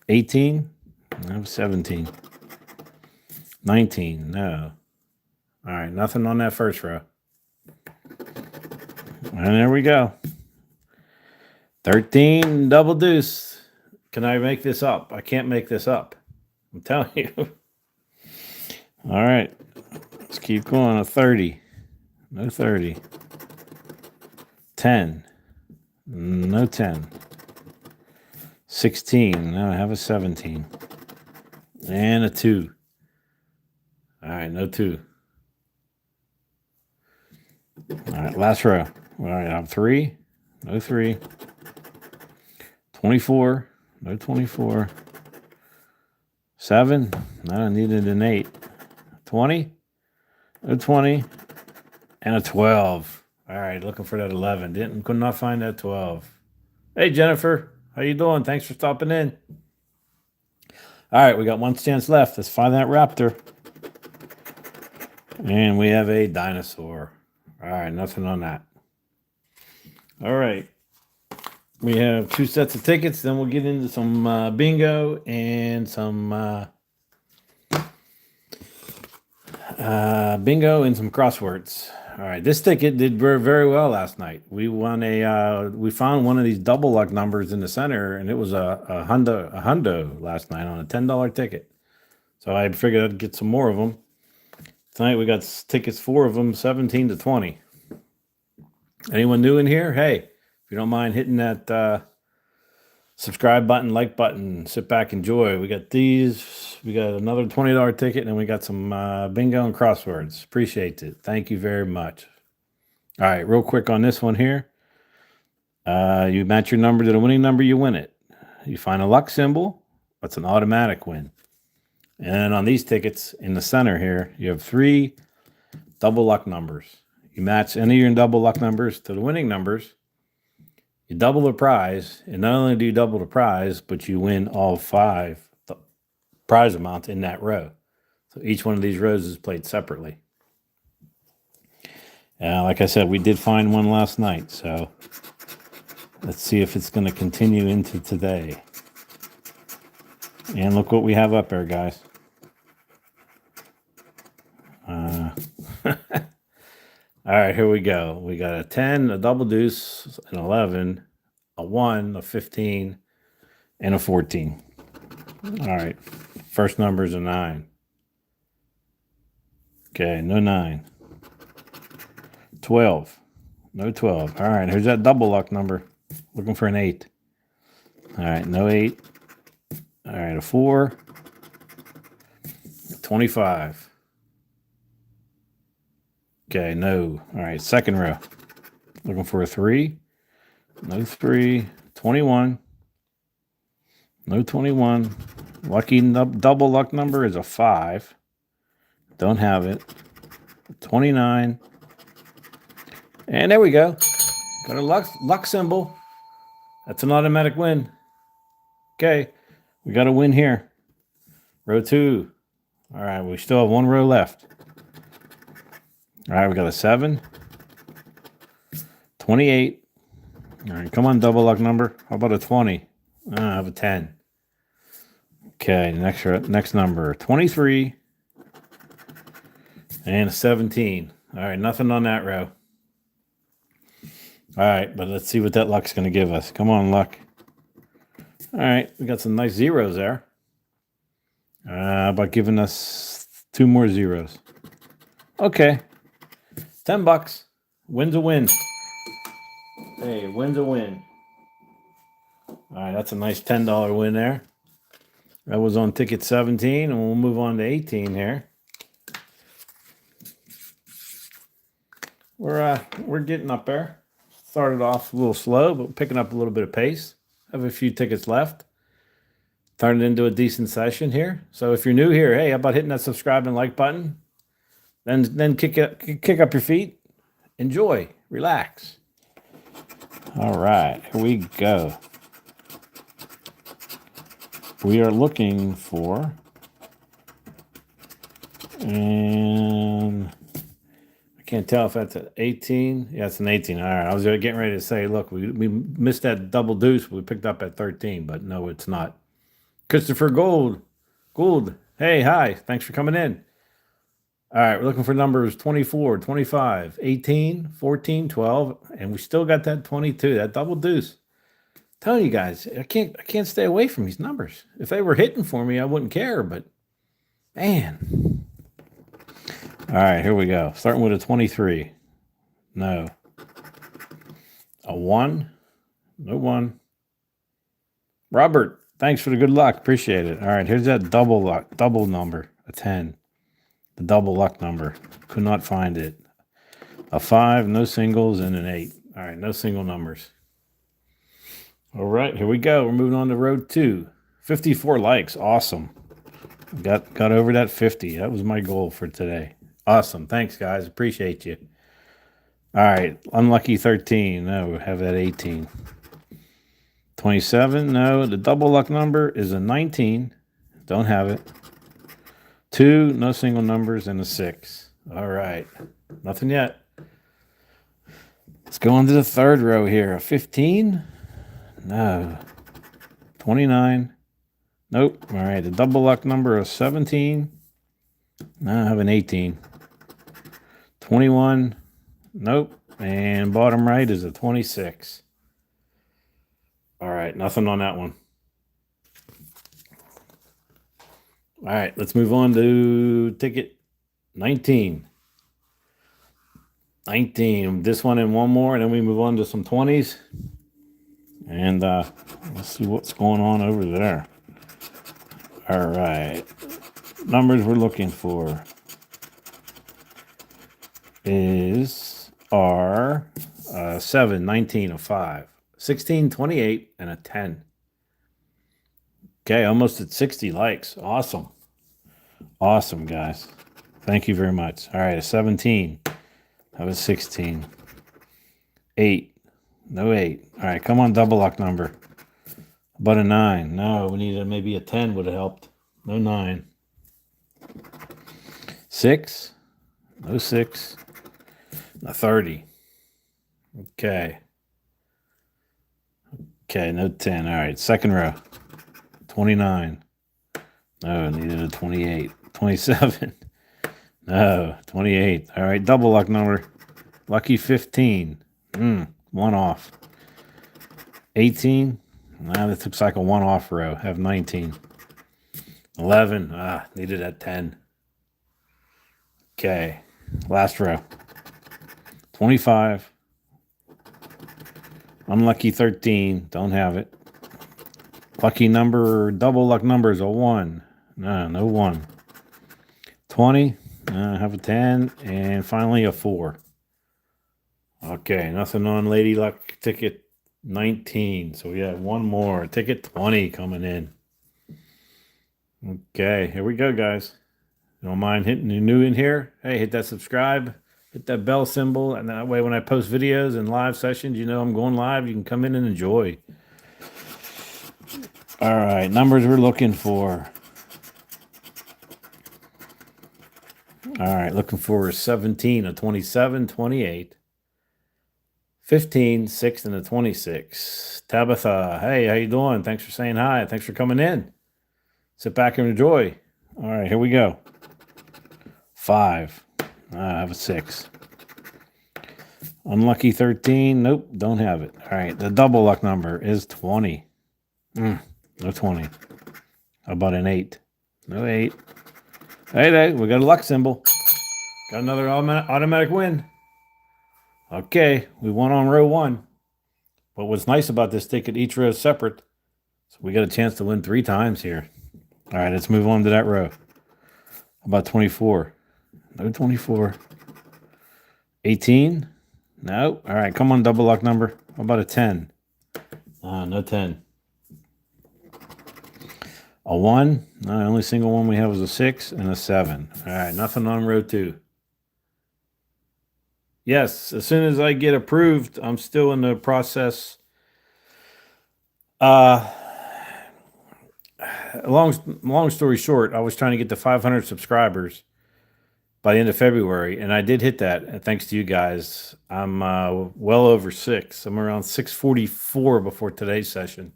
18. I have 17. 19. No. All right, nothing on that first row. And there we go. 13, double deuce. Can I make this up? I can't make this up. I'm telling you. All right. Let's keep going. A 30. No 30. 10. No 10. 16. No, I have a 17. And a 2. All right, no 2. All right, last row. All right, I have 3. No 3. 24. No 24. 7. No, I needed an 8. 20. No 20. And a 12. All right, looking for that 11. Could not find that 12. Hey, Jennifer. How you doing? Thanks for stopping in. All right, we got one chance left. Let's find that raptor. And we have a dinosaur. All right, nothing on that. All right. We have 2 sets of tickets. Then we'll get into some bingo and some bingo and some crosswords. All right, this ticket did very, very well last night. We won we found one of these double luck numbers in the center, and it was a hundo last night on a $10 ticket. So I figured I'd get some more of them. Tonight we got tickets, 4 of them, 17 to 20. Anyone new in here? Hey, if you don't mind hitting that subscribe button, like button, sit back, enjoy. We got these. We got another $20 ticket, and we got some bingo and crosswords. Appreciate it. Thank you very much. All right, real quick on this one here. You match your number to the winning number, you win it. You find a luck symbol, that's an automatic win. And on these tickets in the center here, you have 3 double luck numbers. You match any of your double luck numbers to the winning numbers. You double the prize, and not only do you double the prize, but you win all 5 prize amounts in that row. So each one of these rows is played separately. Like I said, we did find one last night, so let's see if it's going to continue into today. And look what we have up there, guys. All right, here we go. We got a 10, a double deuce, an 11, a 1, a 15, and a 14. All right, first number is a 9. Okay, no 9. 12. No 12. All right, here's that double luck number. Looking for an 8. All right, no 8. All right, a 4. 25. Okay, no. All right, second row. Looking for a 3. No 3. 21. No 21. Lucky double luck number is a 5. Don't have it. 29. And there we go. Got a luck symbol. That's an automatic win. Okay, we got a win here. Row 2. All right, we still have 1 row left. All right, we got a 7. 28. All right, come on, double luck number. How about a 20? I have a 10. Okay, next number, 23. And a 17. All right, nothing on that row. All right, but let's see what that luck's going to give us. Come on, luck. All right, we got some nice zeros there. How about giving us 2 more zeros? Okay. $10. Win's a win. Hey, win's a win. All right, that's a nice $10 win there. That was on ticket 17, and we'll move on to 18 here. We're getting up there. Started off a little slow, but picking up a little bit of pace. Have a few tickets left. Turned into a decent session here. So if you're new here, hey, how about hitting that subscribe and like button? Then kick up your feet enjoy, relax. All right, here we go. We are looking for, and I can't tell if that's an 18. Yeah, it's an 18. All right, I was getting ready to say, look, we missed that double deuce. We picked up at 13, but no, it's not. Christopher Gould. Hey, hi. Thanks for coming in. All right, we're looking for numbers 24, 25, 18, 14, 12, and we still got that 22, that double deuce. I'm telling you guys, I can't stay away from these numbers. If they were hitting for me, I wouldn't care, but man. All right, here we go. Starting with a 23. No. A 1. No 1. Robert, thanks for the good luck. Appreciate it. All right, here's that double number, a 10. The double luck number. Could not find it. A 5, no singles, and an 8. All right, no single numbers. All right, here we go. We're moving on to row 2. 54 likes. Awesome. Got over that 50. That was my goal for today. Awesome. Thanks, guys. Appreciate you. All right, unlucky 13. No, we have that 18. 27. No, the double luck number is a 19. Don't have it. 2, no single numbers, and a 6. All right. Nothing yet. Let's go on to the third row here. A 15. No. 29. Nope. All right. The double luck number is 17. No, I have an 18. 21. Nope. And bottom right is a 26. All right. Nothing on that one. All right. Let's move on to ticket 19. 19. This one and one more, and then we move on to some 20s. And let's see what's going on over there. All right. Numbers we're looking for are 7, 19, a 5, 16, 28, and a 10. Okay, almost at 60 likes. Awesome. Awesome, guys. Thank you very much. All right, a 17. That was 16. 8. No 8. All right, come on, double luck number. But a 9. No, we needed maybe a 10 would have helped. No 9. 6. No 6. A 30. Okay. Okay, no 10. All right, second row. 29. No, needed a 28. 27. No, 28. All right, double luck number. Lucky 15. One off. 18. Nah, that looks like a one-off row. Have 19. 11. Needed that 10. Okay, last row. 25. Unlucky 13. Don't have it. Lucky number, double luck number is a 1. No 1. 20. Have a 10. And finally a 4. Okay, nothing on Lady Luck ticket 19. So we have one more. Ticket 20 coming in. Okay, here we go, guys. Don't mind hitting the new in here. Hey, hit that subscribe. Hit that bell symbol. And that way when I post videos and live sessions, you know I'm going live. You can come in and enjoy. All right, numbers we're looking for. All right, looking for 17, a 27, 28, 15, 6, and a 26. Tabitha, hey, how you doing? Thanks for saying hi. Thanks for coming in. Sit back and enjoy. All right, here we go. 5. I have a 6. Unlucky 13. Nope, don't have it. All right, the double luck number is 20. No 20. How about an 8? No 8. Hey, we got a luck symbol. Got another automatic win. Okay, we won on row 1. But what's nice about this ticket, each row is separate. So we got a chance to win 3 times here. All right, let's move on to that row. How about 24? No 24. 18? No. All right, come on, double luck number. How about a 10? No 10. A 1. No, the only single one we have was a 6 and a 7. All right, nothing on row 2. Yes, as soon as I get approved, I'm still in the process. Long story short, I was trying to get to 500 subscribers by the end of February, and I did hit that. And thanks to you guys, I'm well over 6. I'm around 644 before today's session.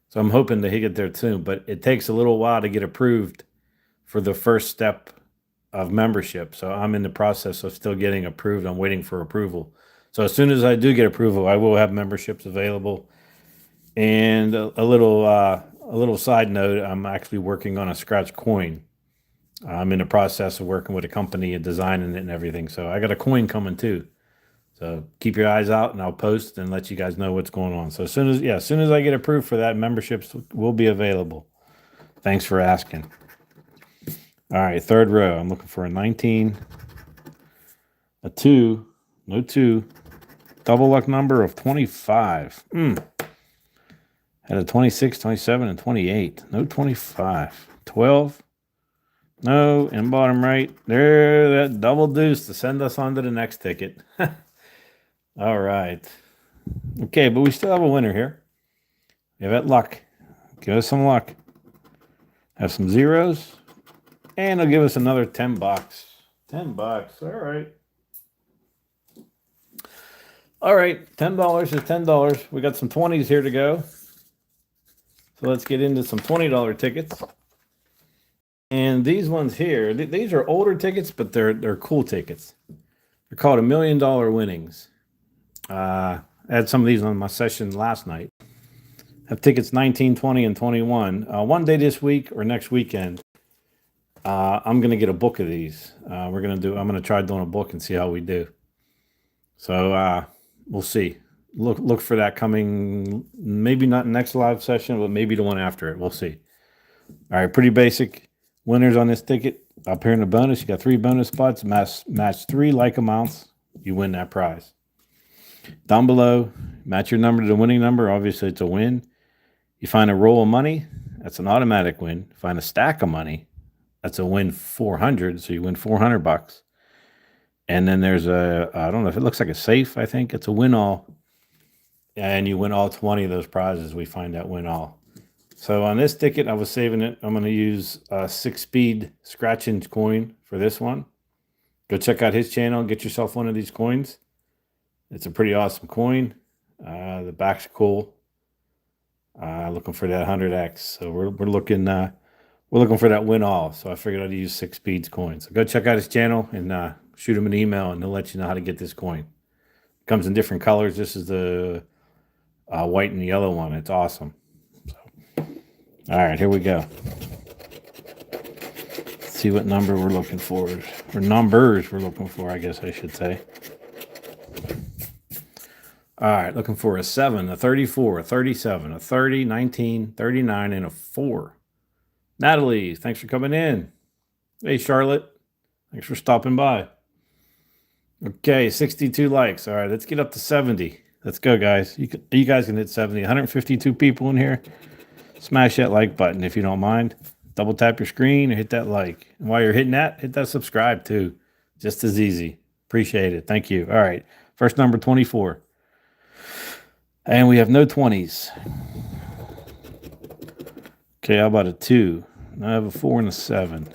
So I'm hoping to get there soon, but it takes a little while to get approved for the first step of membership. So I'm in the process of still getting approved. I'm waiting for approval. So as soon as I do get approval, I will have memberships available. And a little side note, I'm actually working on a scratch coin. I'm in the process of working with a company and designing it and everything. So I got a coin coming too. So keep your eyes out, and I'll post and let you guys know what's going on. So as soon as I get approved for that, memberships will be available. Thanks for asking. All right, third row. I'm looking for a 19, a 2, no 2, double luck number of 25. Had a 26, 27, and 28. No 25. 12. No, and bottom right. There, that double deuce to send us on to the next ticket. All right. Okay, but we still have a winner here. Give it luck. Give us some luck. Have some zeros. And it'll give us another 10 bucks. 10 bucks. All right. All right. $10 is $10. We got some 20s here to go. So let's get into some $20 tickets. And these ones here, these are older tickets, but they're cool tickets. They're called $1 million winnings. I had some of these on my session last night. Have tickets 19, 20, and 21. One day this week or next weekend, I'm gonna get a book of these. I'm gonna try doing a book and see how we do. So we'll see. Look for that coming. Maybe not next live session, but maybe the one after it. We'll see. All right, pretty basic winners on this ticket. Up here in the bonus, you got 3 bonus spots. Match 3 like amounts. You win that prize. Down below, match your number to the winning number. Obviously, it's a win. You find a roll of money, that's an automatic win. Find a stack of money, that's a win 400. So you win 400 bucks. And then there's I don't know if it looks like a safe. I think it's a win all. And you win all 20 of those prizes. We find that win all. So on this ticket, I was saving it. I'm going to use a 6-speed scratching coin for this one. Go check out his channel. Get yourself one of these coins. It's a pretty awesome coin. The back's cool. Looking for that 100x. So we're looking for that win all. So I figured I'd use 6 speeds coins. So go check out his channel and shoot him an email, and he'll let you know how to get this coin. It comes in different colors. This is the white and yellow one. It's awesome. So, all right, here we go. Let's see what number we're looking for, or numbers we're looking for, I guess I should say. All right, looking for a 7, a 34, a 37, a 30, 19, 39, and a 4. Natalie, thanks for coming in. Hey, Charlotte, thanks for stopping by. Okay, 62 likes. All right, let's get up to 70. Let's go, guys. You guys can hit 70. 152 people in here. Smash that like button if you don't mind. Double tap your screen or hit that like. And while you're hitting that, hit that subscribe too. Just as easy. Appreciate it. Thank you. All right, first number 24. And we have no 20s. Okay, how about a 2? I have a 4 and a 7.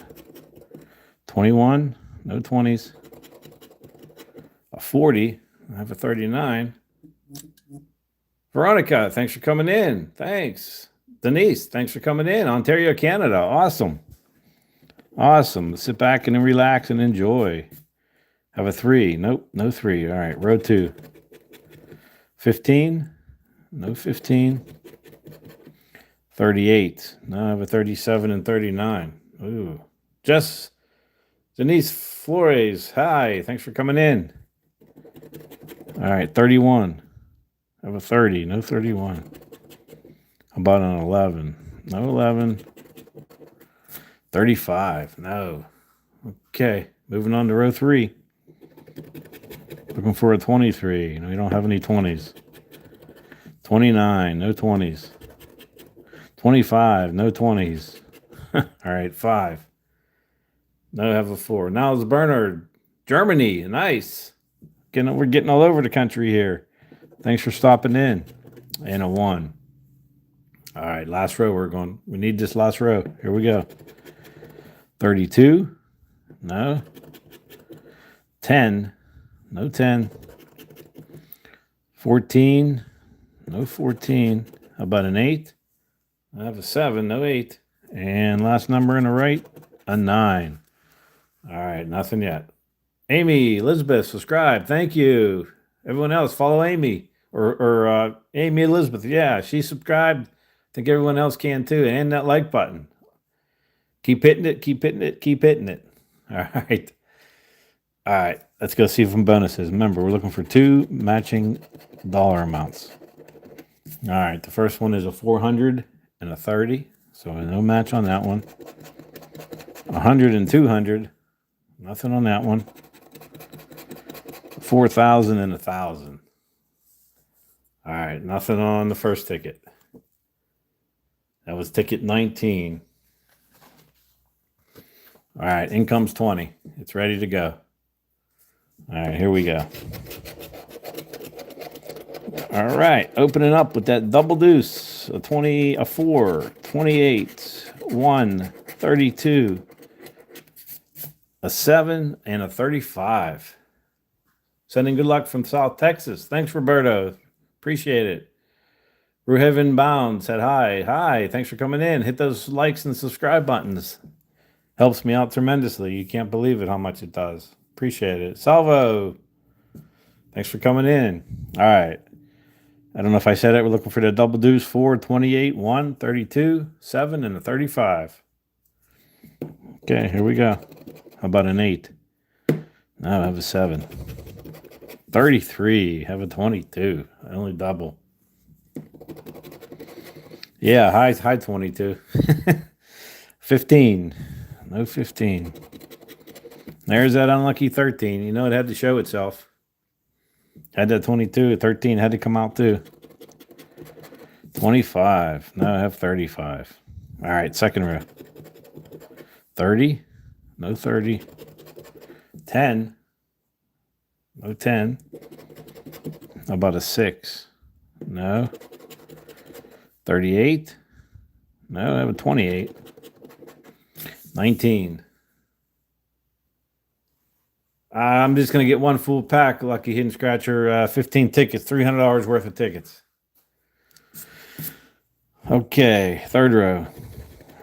21, no 20s. A 40, I have a 39. Veronica, thanks for coming in. Thanks. Denise, thanks for coming in. Ontario, Canada. Awesome. Awesome. Sit back and relax and enjoy. Have a 3. Nope, no 3. All right, row 2. 15. No 15. 38. No, I have a 37 and 39. Ooh. Denise Flores. Hi. Thanks for coming in. All right, 31. I have a 30. No 31. How about an 11? No 11. 35. No. Okay, moving on to row 3. Looking for a 23. No, we don't have any 20s. 29. No 20s. 25. No 20s. All right, 5. No, I have a 4. Now it's Bernard. Germany. Nice. We're getting all over the country here. Thanks for stopping in. And a 1. All right, last row. We need this last row. Here we go. 32. No. 10. No 10. 14. No 14. How about an 8? I have a 7. No 8. And last number in the right, a 9. All right, nothing yet. Amy, Elizabeth, subscribe. Thank you. Everyone else, follow Amy. Or Amy Elizabeth. Yeah, she subscribed. I think everyone else can too. And that like button. Keep hitting it, keep hitting it, keep hitting it. All right. All right, let's go see some bonuses. Remember, we're looking for 2 matching dollar amounts. All right, the first one is a 400 and a 30. So no match on that one. 100 and 200. Nothing on that one. 4,000 and 1,000. All right, nothing on the first ticket. That was ticket 19. All right, income's 20. It's ready to go. All right, here we go. All right, opening up with that double deuce. A 20, a 4, 28, 1, 32, a 7, and a 35. Sending good luck from South Texas. Thanks, Roberto. Appreciate it. Ruheaven Bound said hi. Hi, thanks for coming in. Hit those likes and subscribe buttons. Helps me out tremendously. You can't believe it how much it does. Appreciate it. Salvo, thanks for coming in. All right. I don't know if I said it. We're looking for the double deuce. 4, 28, 1, 32, 7, and a 35. Okay, here we go. How about an 8? No, I have a 7. 33. Have a 22. I only double. Yeah, high 22. 15. No 15. There's that unlucky 13. You know, it had to show itself. Had that 22. 13 had to come out too. 25. No, I have 35. All right, second row. 30. No 30. 10. No 10. How about a 6? No. 38. No, I have a 28. 19. I'm just going to get one full pack. Lucky Hidden Scratcher, 15 tickets, $300 worth of tickets. Okay, third row.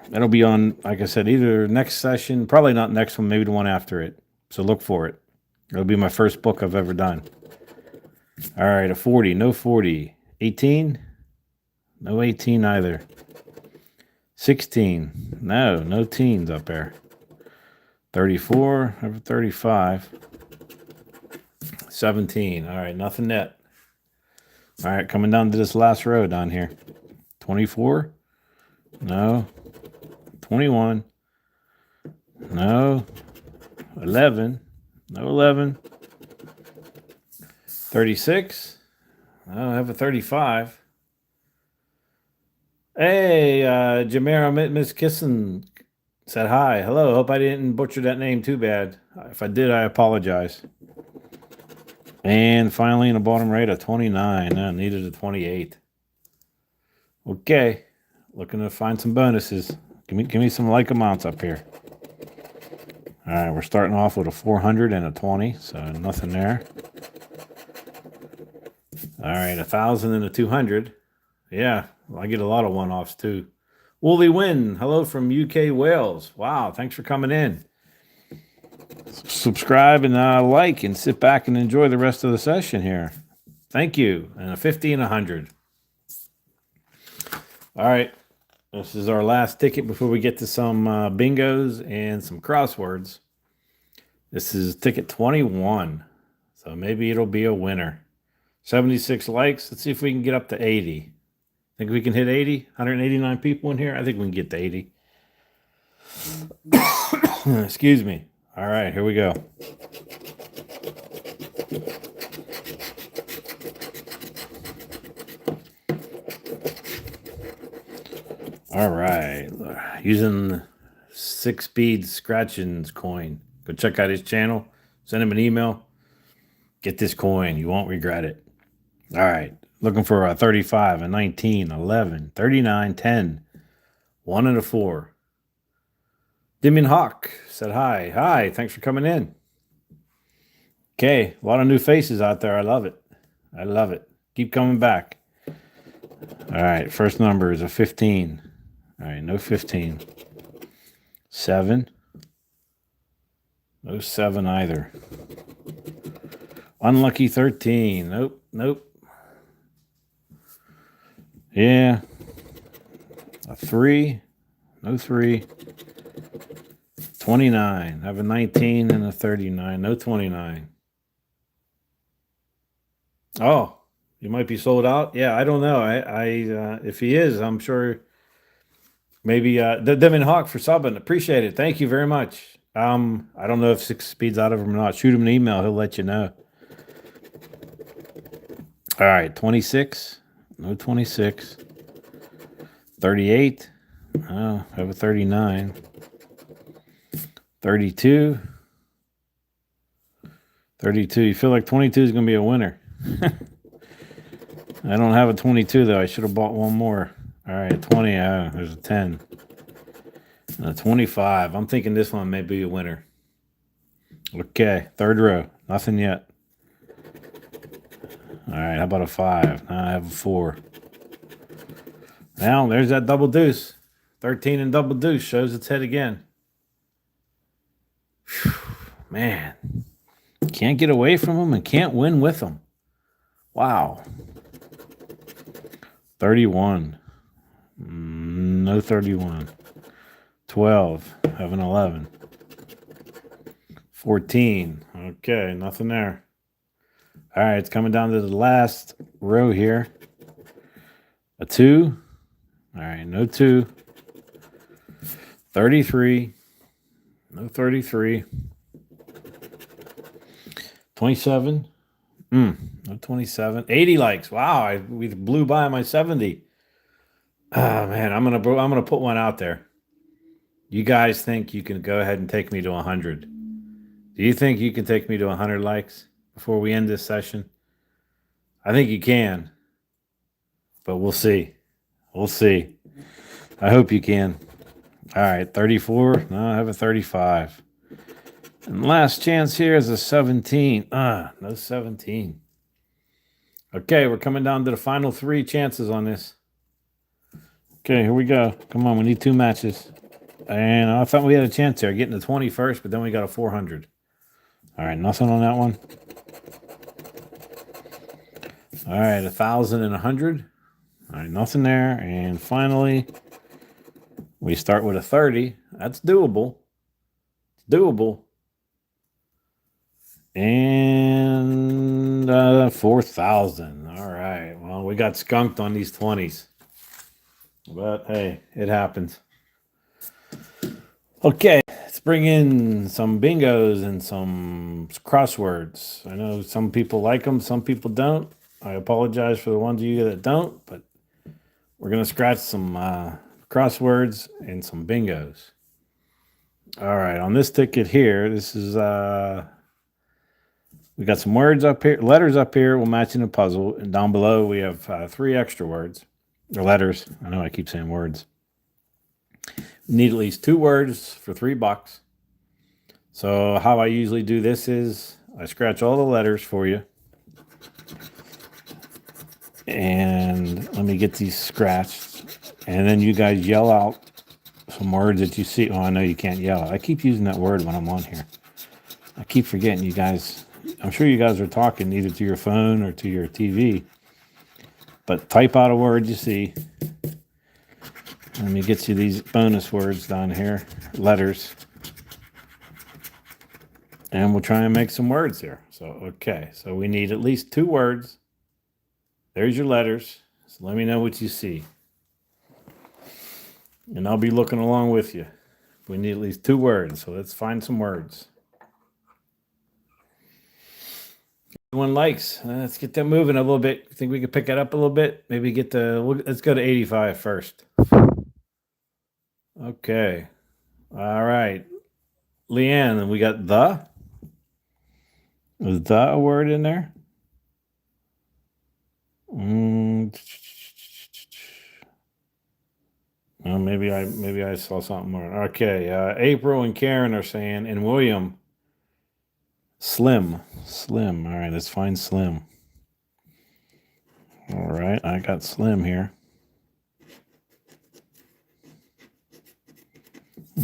That'll be on, like I said, either next session, probably not next one, maybe the one after it. So look for it. It'll be my first book I've ever done. All right, a 40, no 40. 18, no 18 either. 16, no teens up there. 34, over 35. 17, all right, nothing yet. All right, coming down to this last row down here. 24, no. 21, no. 11, no 11. 36, I have a 35. Hey, Jamera Miss Kissin said hi. Hello, hope I didn't butcher that name too bad. If I did, I apologize. And finally, in the bottom right, a 29. I needed a 28. Okay, looking to find some bonuses. Give me some like amounts up here. All right, we're starting off with a 400 and a 20, so nothing there. All right, 1,000 and a 200. Yeah, well, I get a lot of one-offs too. Woolly Win, hello from UK Wales. Wow, thanks for coming in. Subscribe and like and sit back and enjoy the rest of the session here. Thank you. And a 50 and 100. All right, this is our last ticket before we get to some bingos and some crosswords. This is ticket 21, so maybe it'll be a winner. 76 likes. Let's see if we can get up to 80. Think we can hit 80? 189 people in here? I think we can get to 80. Excuse me. All right, here we go. All right. Using 6-speed scratchings coin. Go check out his channel. Send him an email. Get this coin. You won't regret it. All right. Looking for a 35, a 19, 11, 39, 10, 1 and a 4. Dimian Hawk said hi. Hi. Thanks for coming in. Okay. A lot of new faces out there. I love it. I love it. Keep coming back. All right. First number is a 15. All right. No 15. 7. No 7 either. Unlucky 13. Nope. Nope. Yeah. A 3. No 3. 29. I have a 19 and a 39. No 29. Oh, you might be sold out. Yeah, I don't know. If he is, I'm sure. Maybe the Devin Hawk for subbing. Appreciate it. Thank you very much. I don't know if 6 speeds out of him or not. Shoot him an email. He'll let you know. All right, 26. No 26. 38. Oh, I have a 39. 32. 32. You feel like 22 is going to be a winner. I don't have a 22, though. I should have bought one more. All right, 20. There's a 10. And a 25. I'm thinking this one may be a winner. Okay, third row. Nothing yet. All right, how about a 5? Now I have a 4. Now, there's that double deuce. 13 and double deuce shows its head again. Whew, man. Can't get away from them and can't win with them. Wow. 31. No 31. 12. Have an 11. 14. Okay, nothing there. All right, it's coming down to the last row here. A 2. All right, no 2. 33. No 33. 27. No 27. 80 likes. Wow, we blew by my 70. Oh man, I'm gonna put one out there. You guys think you can go ahead and take me to 100? Do you think you can take me to 100 likes before we end this session? I think you can, but we'll see. We'll see. I hope you can. All right, 34. No, I have a 35. And last chance here is a 17. No 17. Okay, we're coming down to the final 3 chances on this. Okay, here we go. Come on, we need 2 matches. And I thought we had a chance here, getting the 21st, but then we got a 400. All right, nothing on that one. All right, 1,000 and 100. All right, nothing there. And finally, we start with a 30. That's doable. It's doable. And 4,000. All right. Well, we got skunked on these 20s. But, hey, it happens. Okay, let's bring in some bingos and some crosswords. I know some people like them, some people don't. I apologize for the ones of you that don't, but we're going to scratch some crosswords and some bingos. All right, on this ticket here, this is, we got some words up here, letters up here. We'll match in a puzzle. And down below, we have 3 extra words, or letters. I know I keep saying words. We need at least 2 words for $3. So how I usually do this is I scratch all the letters for you. And let me get these scratched. And then you guys yell out some words that you see. Oh, I know you can't yell. I keep using that word when I'm on here. I keep forgetting you guys. I'm sure you guys are talking either to your phone or to your TV. But type out a word you see. Let me get you these bonus words down here. Letters. And we'll try and make some words here. So, okay. So we need at least 2 words. There's your letters. So let me know what you see. And I'll be looking along with you. We need at least 2 words. So let's find some words. Everyone likes. Let's get them moving a little bit. Think we could pick it up a little bit? Maybe get let's go to 85 first. Okay. All right. Leanne, and we got the. Was that a word in there? Well, maybe I saw something more. Okay, April and Karen are saying, and William, slim. All right, let's find slim. All right, I got slim here.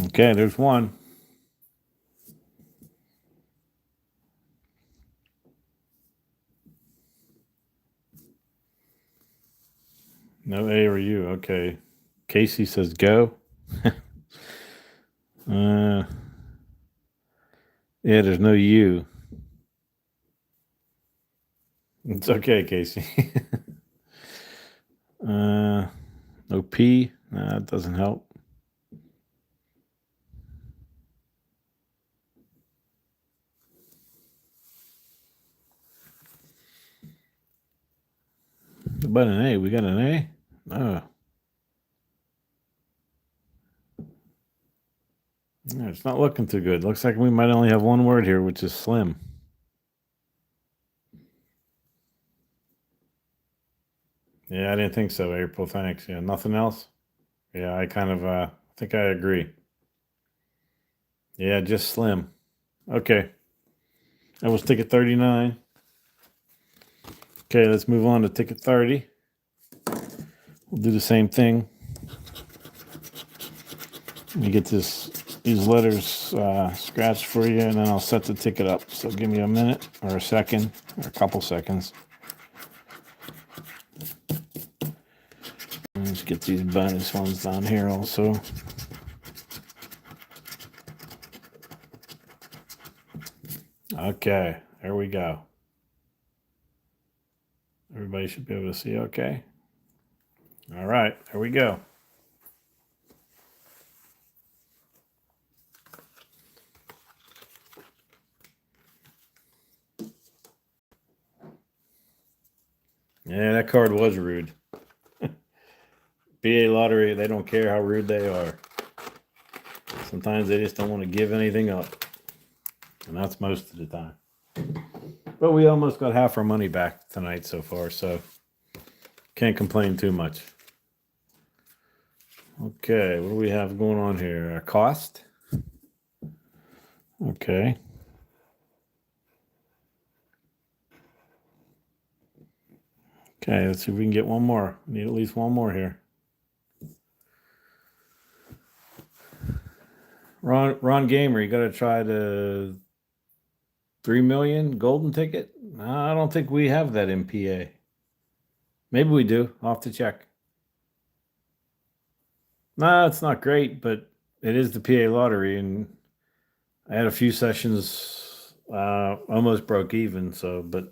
Okay, there's one. No A or U. Okay. Casey says go. Yeah, there's no U. It's okay, Casey. No P. Nah, that doesn't help. What about an A? We got an A? No. Yeah, it's not looking too good. Looks like we might only have one word here, which is slim. Yeah, I didn't think so, April. Thanks. Yeah, nothing else? Yeah, I kind of think I agree. Yeah, just slim. Okay. That was ticket 39. Okay, let's move on to ticket 30. We'll do the same thing. Let me get these letters scratched for you, and then I'll set the ticket up. So give me a minute or a second or a couple seconds. Let's get these bonus ones down here also. Okay, there we go. Everybody should be able to see okay. All right, there we go. Yeah, that card was rude. BA Lottery, they don't care how rude they are. Sometimes they just don't want to give anything up. And that's most of the time. But we almost got half our money back tonight so far, so can't complain too much. Okay, what do we have going on here? A cost? Okay. Okay, let's see if we can get one more. We need at least one more here. Ron Gamer, you got to try the 3 million golden ticket. I don't think we have that in PA. Maybe we do. I'll have to check. No, it's not great, but it is the PA lottery, and I had a few sessions almost broke even. So, but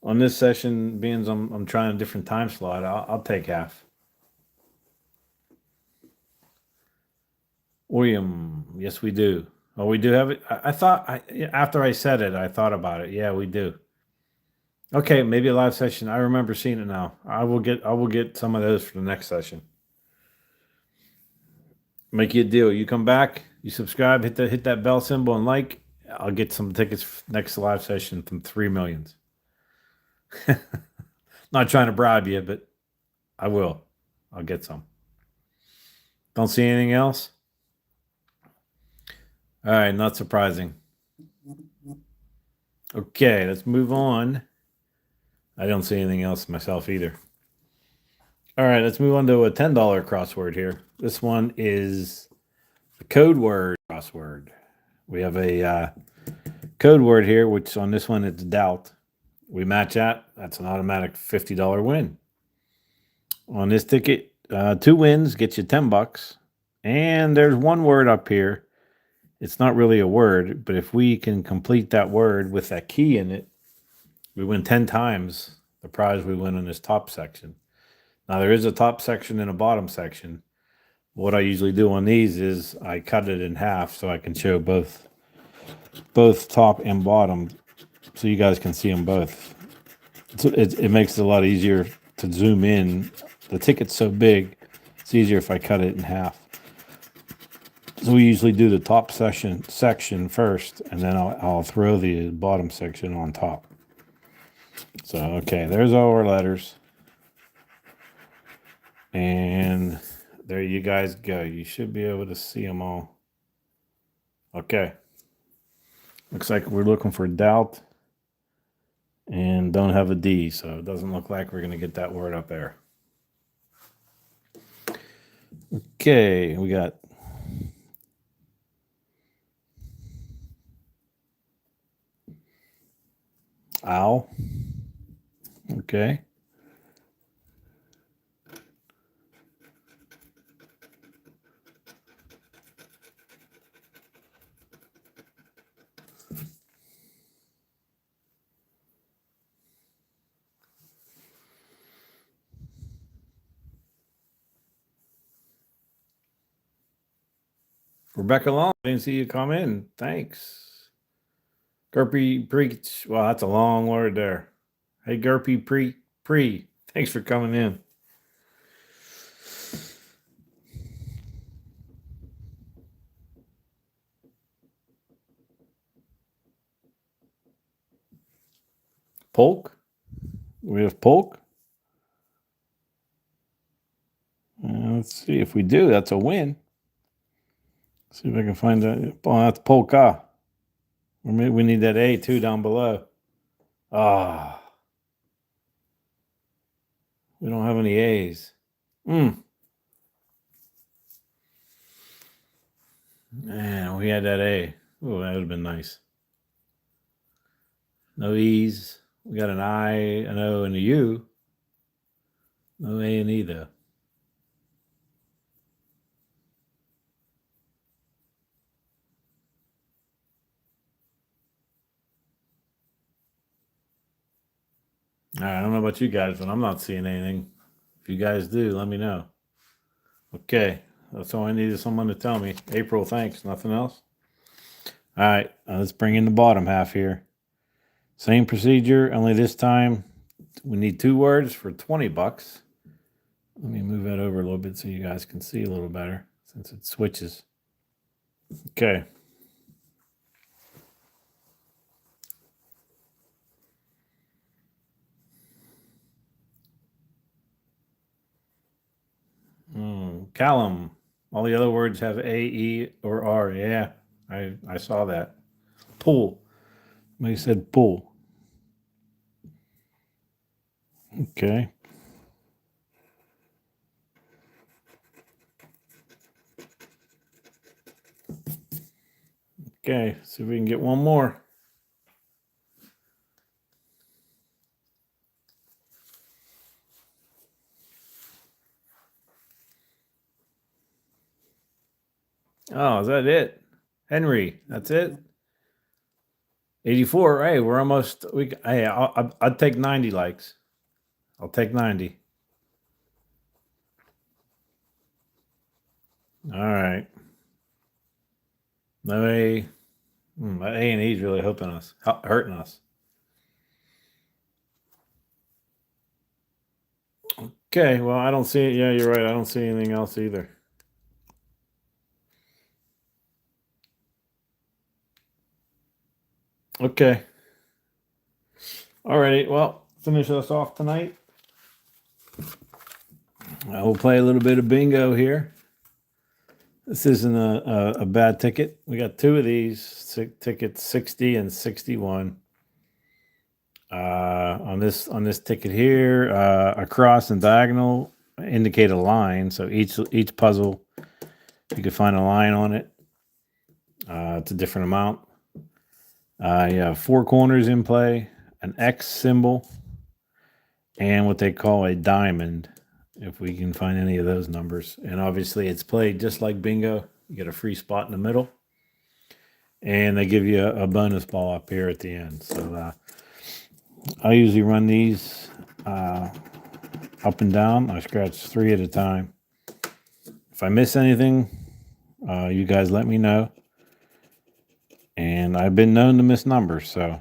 on this session, being I'm trying a different time slot, I'll take half. William, yes, we do. Oh, we do have it. I thought after I said it, I thought about it. Yeah, we do. Okay, maybe a live session. I remember seeing it now. I will get some of those for the next session. Make you a deal. You come back, you subscribe, hit that bell symbol and like. I'll get some tickets next live session from 3 millions. Not trying to bribe you, but I will. I'll get some. Don't see anything else? All right, not surprising. Okay, let's move on. I don't see anything else myself either. All right, let's move on to a $10 crossword here. This one is the code word crossword. We have a code word here, which on this one it's doubt. We match that. That's an automatic $50 win. On this ticket, 2 wins get you $10. And there's one word up here. It's not really a word, but if we can complete that word with that key in it, we win 10 times the prize we win in this top section. Now, there is a top section and a bottom section. What I usually do on these is I cut it in half so I can show both top and bottom so you guys can see them both. It makes it a lot easier to zoom in. The ticket's so big, it's easier if I cut it in half. So we usually do the top section first, and then I'll throw the bottom section on top. So, okay, there's all our letters. And there you guys go. You should be able to see them all. Okay. Looks like we're looking for doubt and don't have a D, so it doesn't look like we're going to get that word up there. Okay, we got owl. Okay. Rebecca Long, I didn't see you come in. Thanks. Gerpy Preach. Well, that's a long word there. Hey, Gerpy Pre. Thanks for coming in. Polk. We have Polk. Let's see if we do. That's a win. See if I can find that. Oh, that's polka. We need that A too down below. Ah. We don't have any A's. Man, we had that A. Oh, that would have been nice. No E's. We got an I, an O, and a U. No A and E though. All right, I don't know about you guys, but I'm not seeing anything. If you guys do, let me know. Okay, that's all I need is someone to tell me. April, thanks. Nothing else? All right, let's bring in the bottom half here. Same procedure, only this time we need 2 words for 20 bucks. Let me move that over a little bit so you guys can see a little better since it switches. Okay. Callum. All the other words have A, E, or R. Yeah, I saw that. Pool. Somebody said pool. Okay. Okay, see if we can get one more. Oh, is that it? Henry, that's it? 84. Hey, we're almost. Hey, I'd take 90 likes. I'll take 90. All right. No A. A and E's really hurting us. Okay, well, I don't see it. Yeah, you're right. I don't see anything else either. Okay. Alrighty, well, finish us off tonight. I will play a little bit of bingo here. This isn't a bad ticket. We got 2 of these tickets, 60 and 61. On this ticket here, across and diagonal indicate a line. So each puzzle, you could find a line on it. It's a different amount. You have 4 corners in play, an X symbol, and what they call a diamond, if we can find any of those numbers. And obviously it's played just like bingo. You get a free spot in the middle, and they give you a bonus ball up here at the end. So I usually run these up and down. I scratch 3 at a time. If I miss anything, you guys let me know. And I've been known to miss numbers, so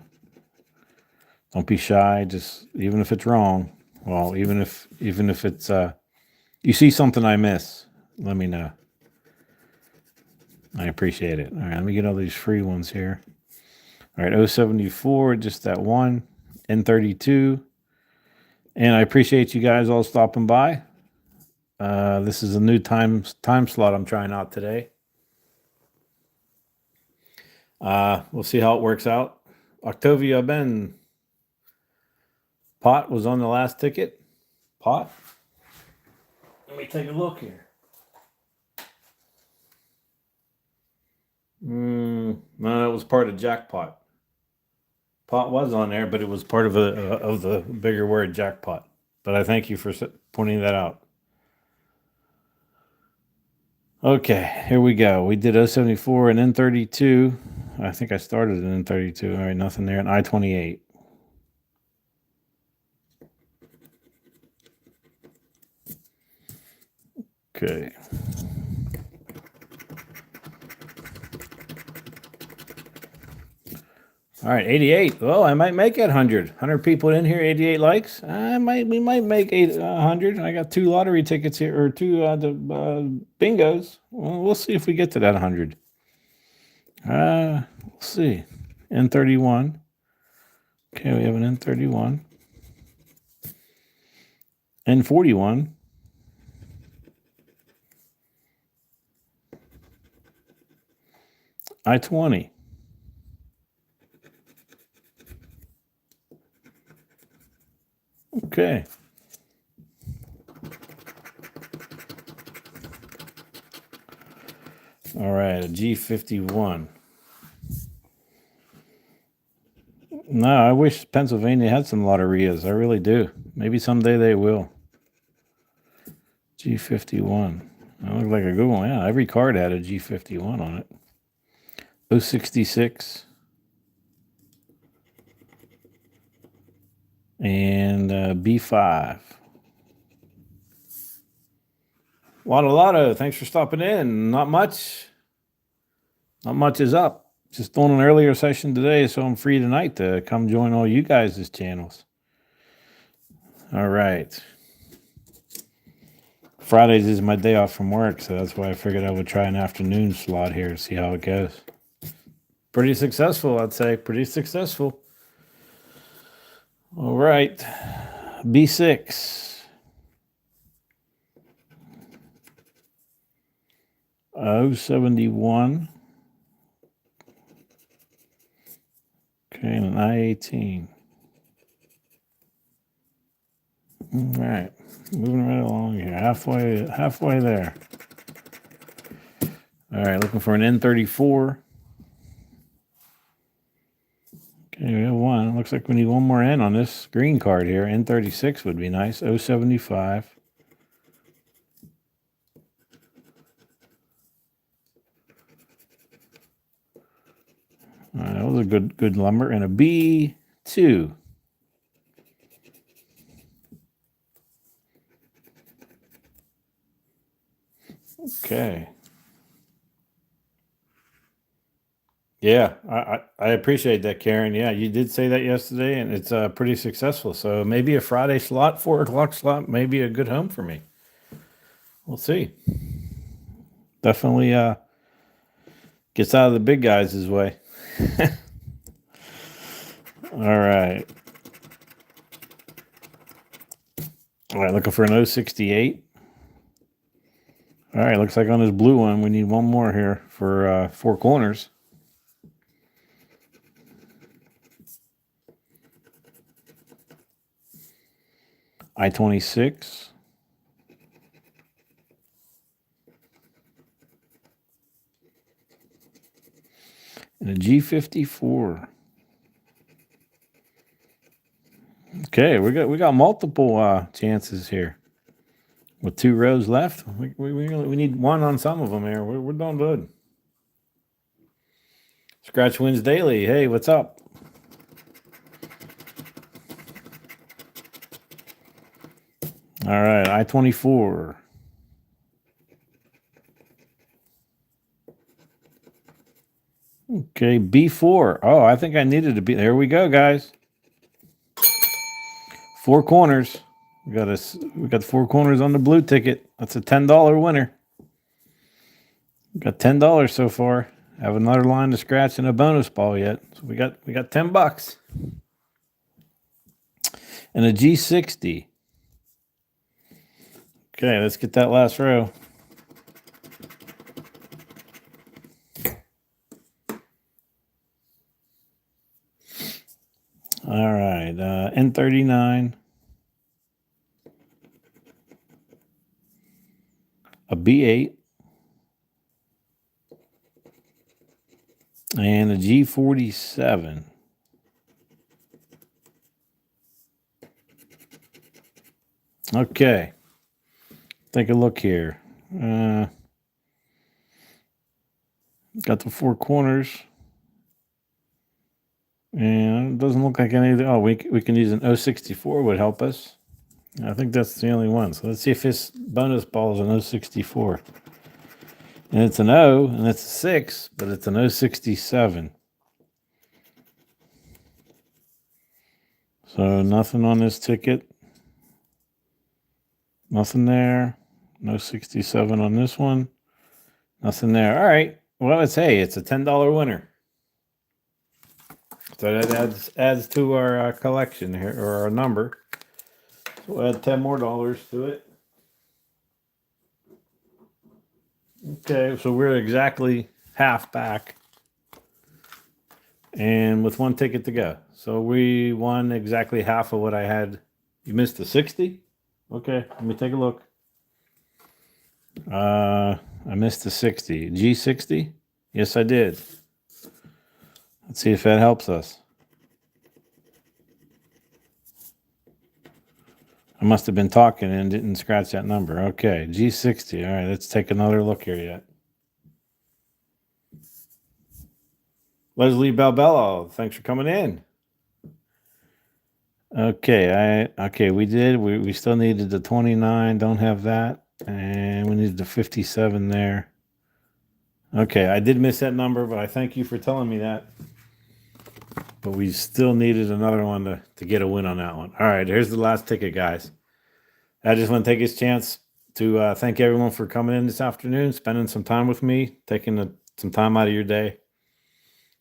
don't be shy. Just even if it's wrong, well, even if it's you see something I miss, let me know. I appreciate it. All right, let me get all these free ones here. All right, 074, just that one. N32. And I appreciate you guys all stopping by. This is a new time slot I'm trying out today. We'll see how it works out. Octavia Ben. Pot was on the last ticket. Pot. Let me take a look here. No, it was part of jackpot. Pot was on there, but it was part of the bigger word jackpot. But I thank you for pointing that out. Okay, here we go. We did 074 and N32. I think I started in N32. All right, nothing there. And I-28. Okay. All right, 88. Well, I might make it 100. 100 people in here, 88 likes. We might make 100. I got 2 lottery tickets here, or 2 bingos. Well, we'll see if we get to that 100. We'll see. N31. Okay, we have an N31. N41. I-20. Okay. All right, a G51. No, I wish Pennsylvania had some lotterias. I really do. Maybe someday they will. G51. That looked like a good one. Yeah, every card had a G51 on it. 066. And B5. Lotto. Thanks for stopping in. Not much. Not much is up. Just doing an earlier session today, so I'm free tonight to come join all you guys' channels. All right. Fridays is my day off from work, so that's why I figured I would try an afternoon slot here to see how it goes. Pretty successful, I'd say. Pretty successful. All right. B6. 071. Okay, and an I-18. All right, moving right along here, halfway there. All right, looking for an N34. Okay, we have one. Looks like we need one more N on this green card here. N36 would be nice. 075. All right, that was a good lumber. And a B2. Okay. Yeah, I appreciate that, Karen. Yeah, you did say that yesterday, and it's pretty successful. So maybe a Friday slot, 4 o'clock slot, may be a good home for me. We'll see. Definitely gets out of the big guys' way. All right. All right, looking for an 068. All right, looks like on this blue one, we need one more here for 4 corners. I-26. And a G54. Okay, we got multiple chances here. With 2 rows left, we need one on some of them here. We're doing good. Scratch wins daily. Hey, what's up? All right, I-24. Okay, B4. Oh, I think I needed to be. There we go, guys. 4 corners. We got 4 corners on the blue ticket. That's a $10 winner. Got $10 so far. Have another line to scratch and a bonus ball yet. So we got $10. And a G60. Okay, let's get that last row. All right, N39. A B8. And a G47. Okay. Take a look here. Got the four corners. And it doesn't look like anything. Oh, we can use an 064 would help us. I think that's the only one. So let's see if this bonus ball is an 064. And it's an O, and it's a 6, but it's an 067. So nothing on this ticket. Nothing there. No 67 on this one. Nothing there. All right. Well, it's a $10 winner. So that adds to our collection here, or our number. So we'll add $10 more to it. Okay, so we're exactly half back. And with one ticket to go. So we won exactly half of what I had. You missed the 60? Okay, let me take a look. I missed the 60. G60? Yes, I did. Let's see if that helps us. I must have been talking and didn't scratch that number. Okay, G60. All right, let's take another look here yet. Leslie Balbello, thanks for coming in. Okay, we still needed the 29. Don't have that. And we needed the 57 there. Okay, I did miss that number, but I thank you for telling me that. But we still needed another one to get a win on that one. All right, here's the last ticket, guys. I just want to take this chance to thank everyone for coming in this afternoon, spending some time with me, taking some time out of your day.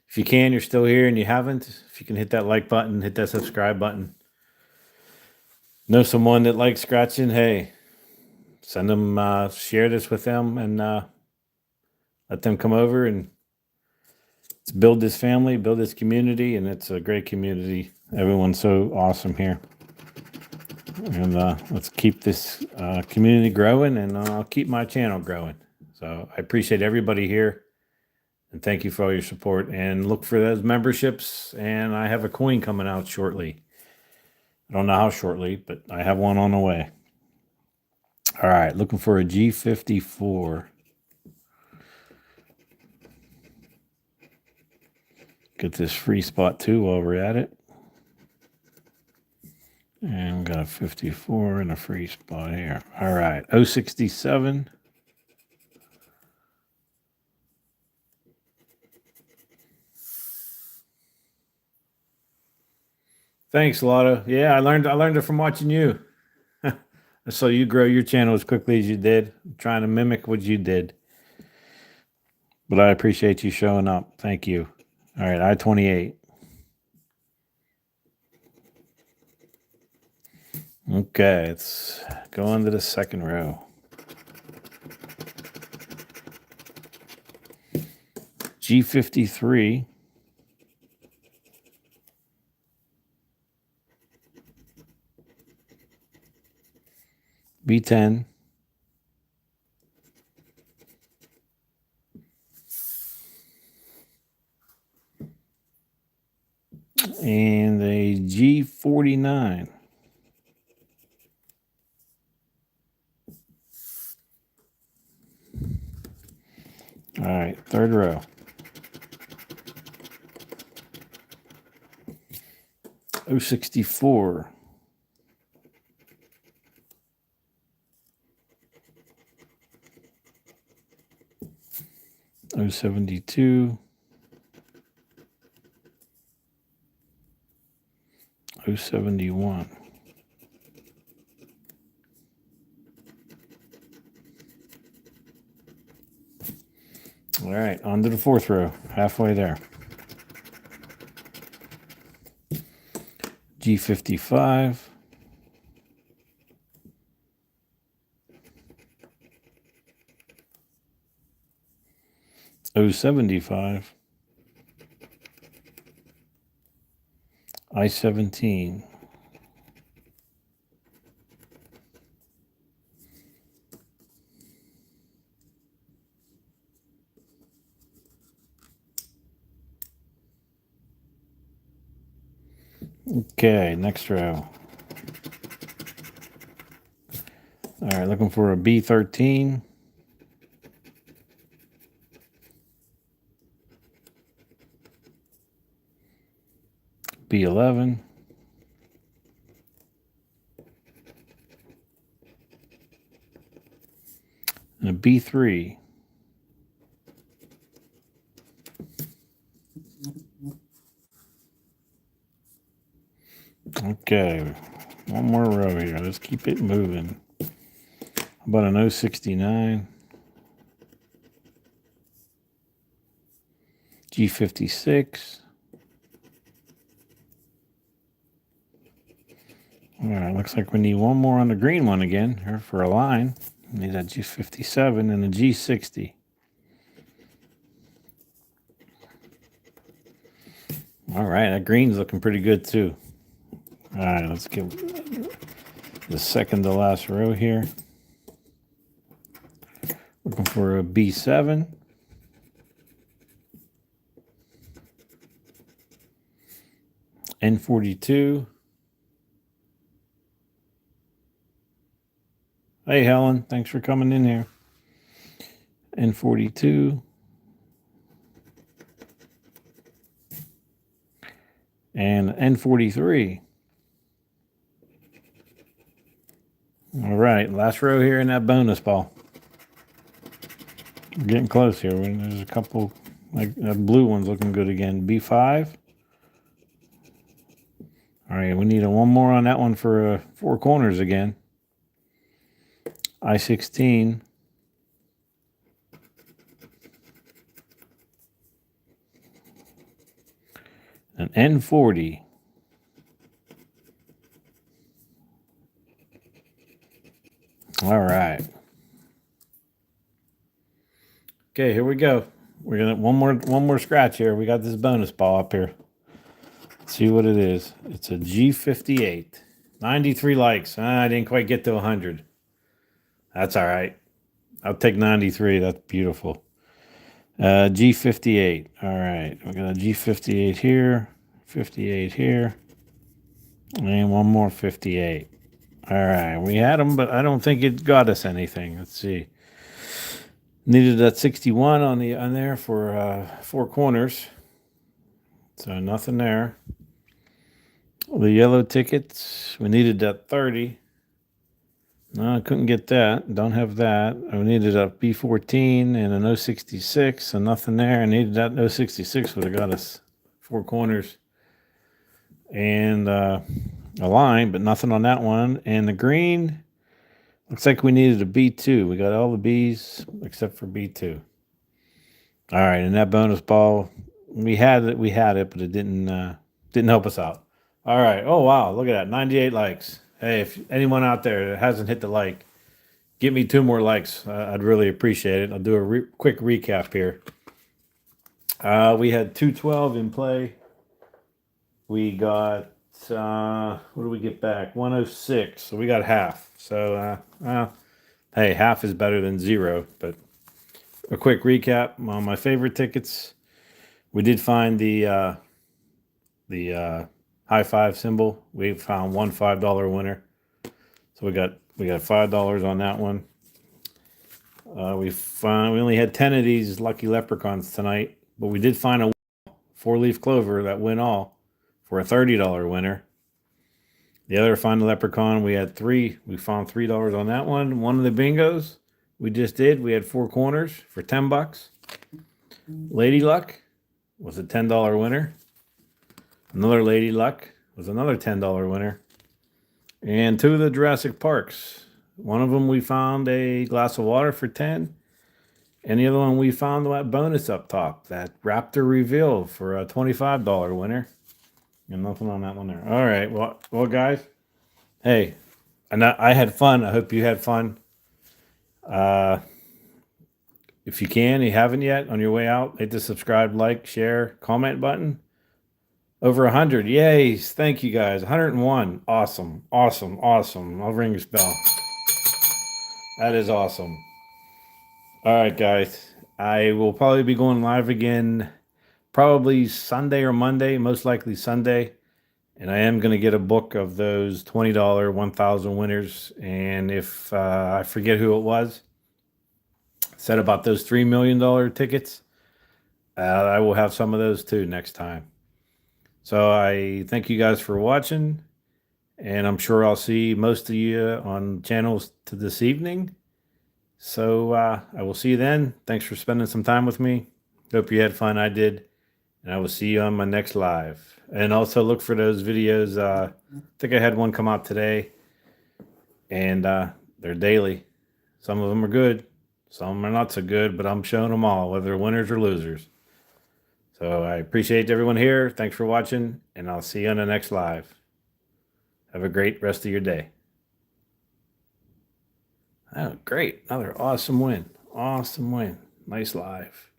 If you can, you're still here and you haven't, if you can hit that like button, hit that subscribe button. Know someone that likes scratching, hey, send them, share this with them, and let them come over and let's build this family, build this community, and it's a great community. Everyone's so awesome here. And let's keep this community growing, and I'll keep my channel growing. So I appreciate everybody here. And thank you for all your support. And look for those memberships. And I have a coin coming out shortly. I don't know how shortly, but I have one on the way. All right, looking for a G54. Get this free spot too while we're at it. And we got a 54 and a free spot here. All right, 067. Thanks, Lotta. Yeah, I learned it from watching you. I saw you grow your channel as quickly as you did. I'm trying to mimic what you did. But I appreciate you showing up. Thank you. All right, I-28. Okay, let's go on to the second row. G53. B10. And a G49. All right, third row. O64. O72. 071. All right, on to the fourth row. Halfway there. G55. O75. I-17. Okay, next row. All right, looking for a B13. B11. And a B3. Okay, one more row here. Let's keep it moving. How about an O69? G56. All right, looks like we need one more on the green one again here for a line. We need a G57 and a G60. All right, that green's looking pretty good too. All right, let's get the second to last row here. Looking for a B7. N42. Hey, Helen, thanks for coming in here. N42. And N43. All right, last row here in that bonus ball. We're getting close here. There's a couple, like that blue one's looking good again. B5. All right, we need one more on that one for four corners again. I-16. An N40. All right. Okay, here we go. We're gonna one more scratch here. We got this bonus ball up here. Let's see what it is. It's a G58. 93 likes. I didn't quite get to 100. That's all right. I'll take 93. That's beautiful. G58. All right. We got a G58 here, 58 here, and one more 58. All right. We had them, but I don't think it got us anything. Let's see. Needed that 61 on there for four corners. So nothing there. The yellow tickets, we needed that 30. No, I couldn't get that. Don't have that. I needed a B14 and an 066, so nothing there. I needed that 066 would have got us four corners and a line, but nothing on that one. And the green, looks like we needed a B2. We got all the Bs except for B2. All right, and that bonus ball, we had it, but it didn't help us out. All right. Oh wow, look at that, 98 likes. Hey, if anyone out there that hasn't hit the like, give me 2 more likes. I'd really appreciate it. I'll do a quick recap here. We had 212 in play. We got what do we get back? 106. So we got half. So hey, half is better than 0. But a quick recap on my favorite tickets. We did find the high five symbol. We found one $5 winner. So we got $5 on that one. We only had 10 of these lucky leprechauns tonight, but we did find a 4-leaf clover that win all for a $30 winner. The other find the leprechaun, we had 3. We found $3 on that one. One of the bingos we just did, we had 4 corners for $10. Lady Luck was a $10 winner. Another Lady Luck was another $10 winner. And 2 of the Jurassic Parks. One of them we found a glass of water for 10. And the other one we found that bonus up top, that Raptor reveal for a $25 winner. And nothing on that one there. All right. Well, guys. Hey, I had fun. I hope you had fun. If you can, you haven't yet, on your way out, hit the subscribe, like, share, comment button. Over 100. Yay. Thank you, guys. 101. Awesome. Awesome. Awesome. I'll ring this bell. That is awesome. All right, guys. I will probably be going live again probably Sunday or Monday, most likely Sunday. And I am going to get a book of those $20 1,000 winners. And if I forget who it was, said about those $3 million tickets, I will have some of those too next time. So I thank you guys for watching. And I'm sure I'll see most of you on channels to this evening. So I will see you then. Thanks for spending some time with me. Hope you had fun. I did. And I will see you on my next live. And also look for those videos. I think I had one come out today. And they're daily. Some of them are good. Some are not so good. But I'm showing them all, whether they're winners or losers. So I appreciate everyone here. Thanks for watching. And I'll see you on the next live. Have a great rest of your day. Oh, great. Another awesome win. Awesome win. Nice live.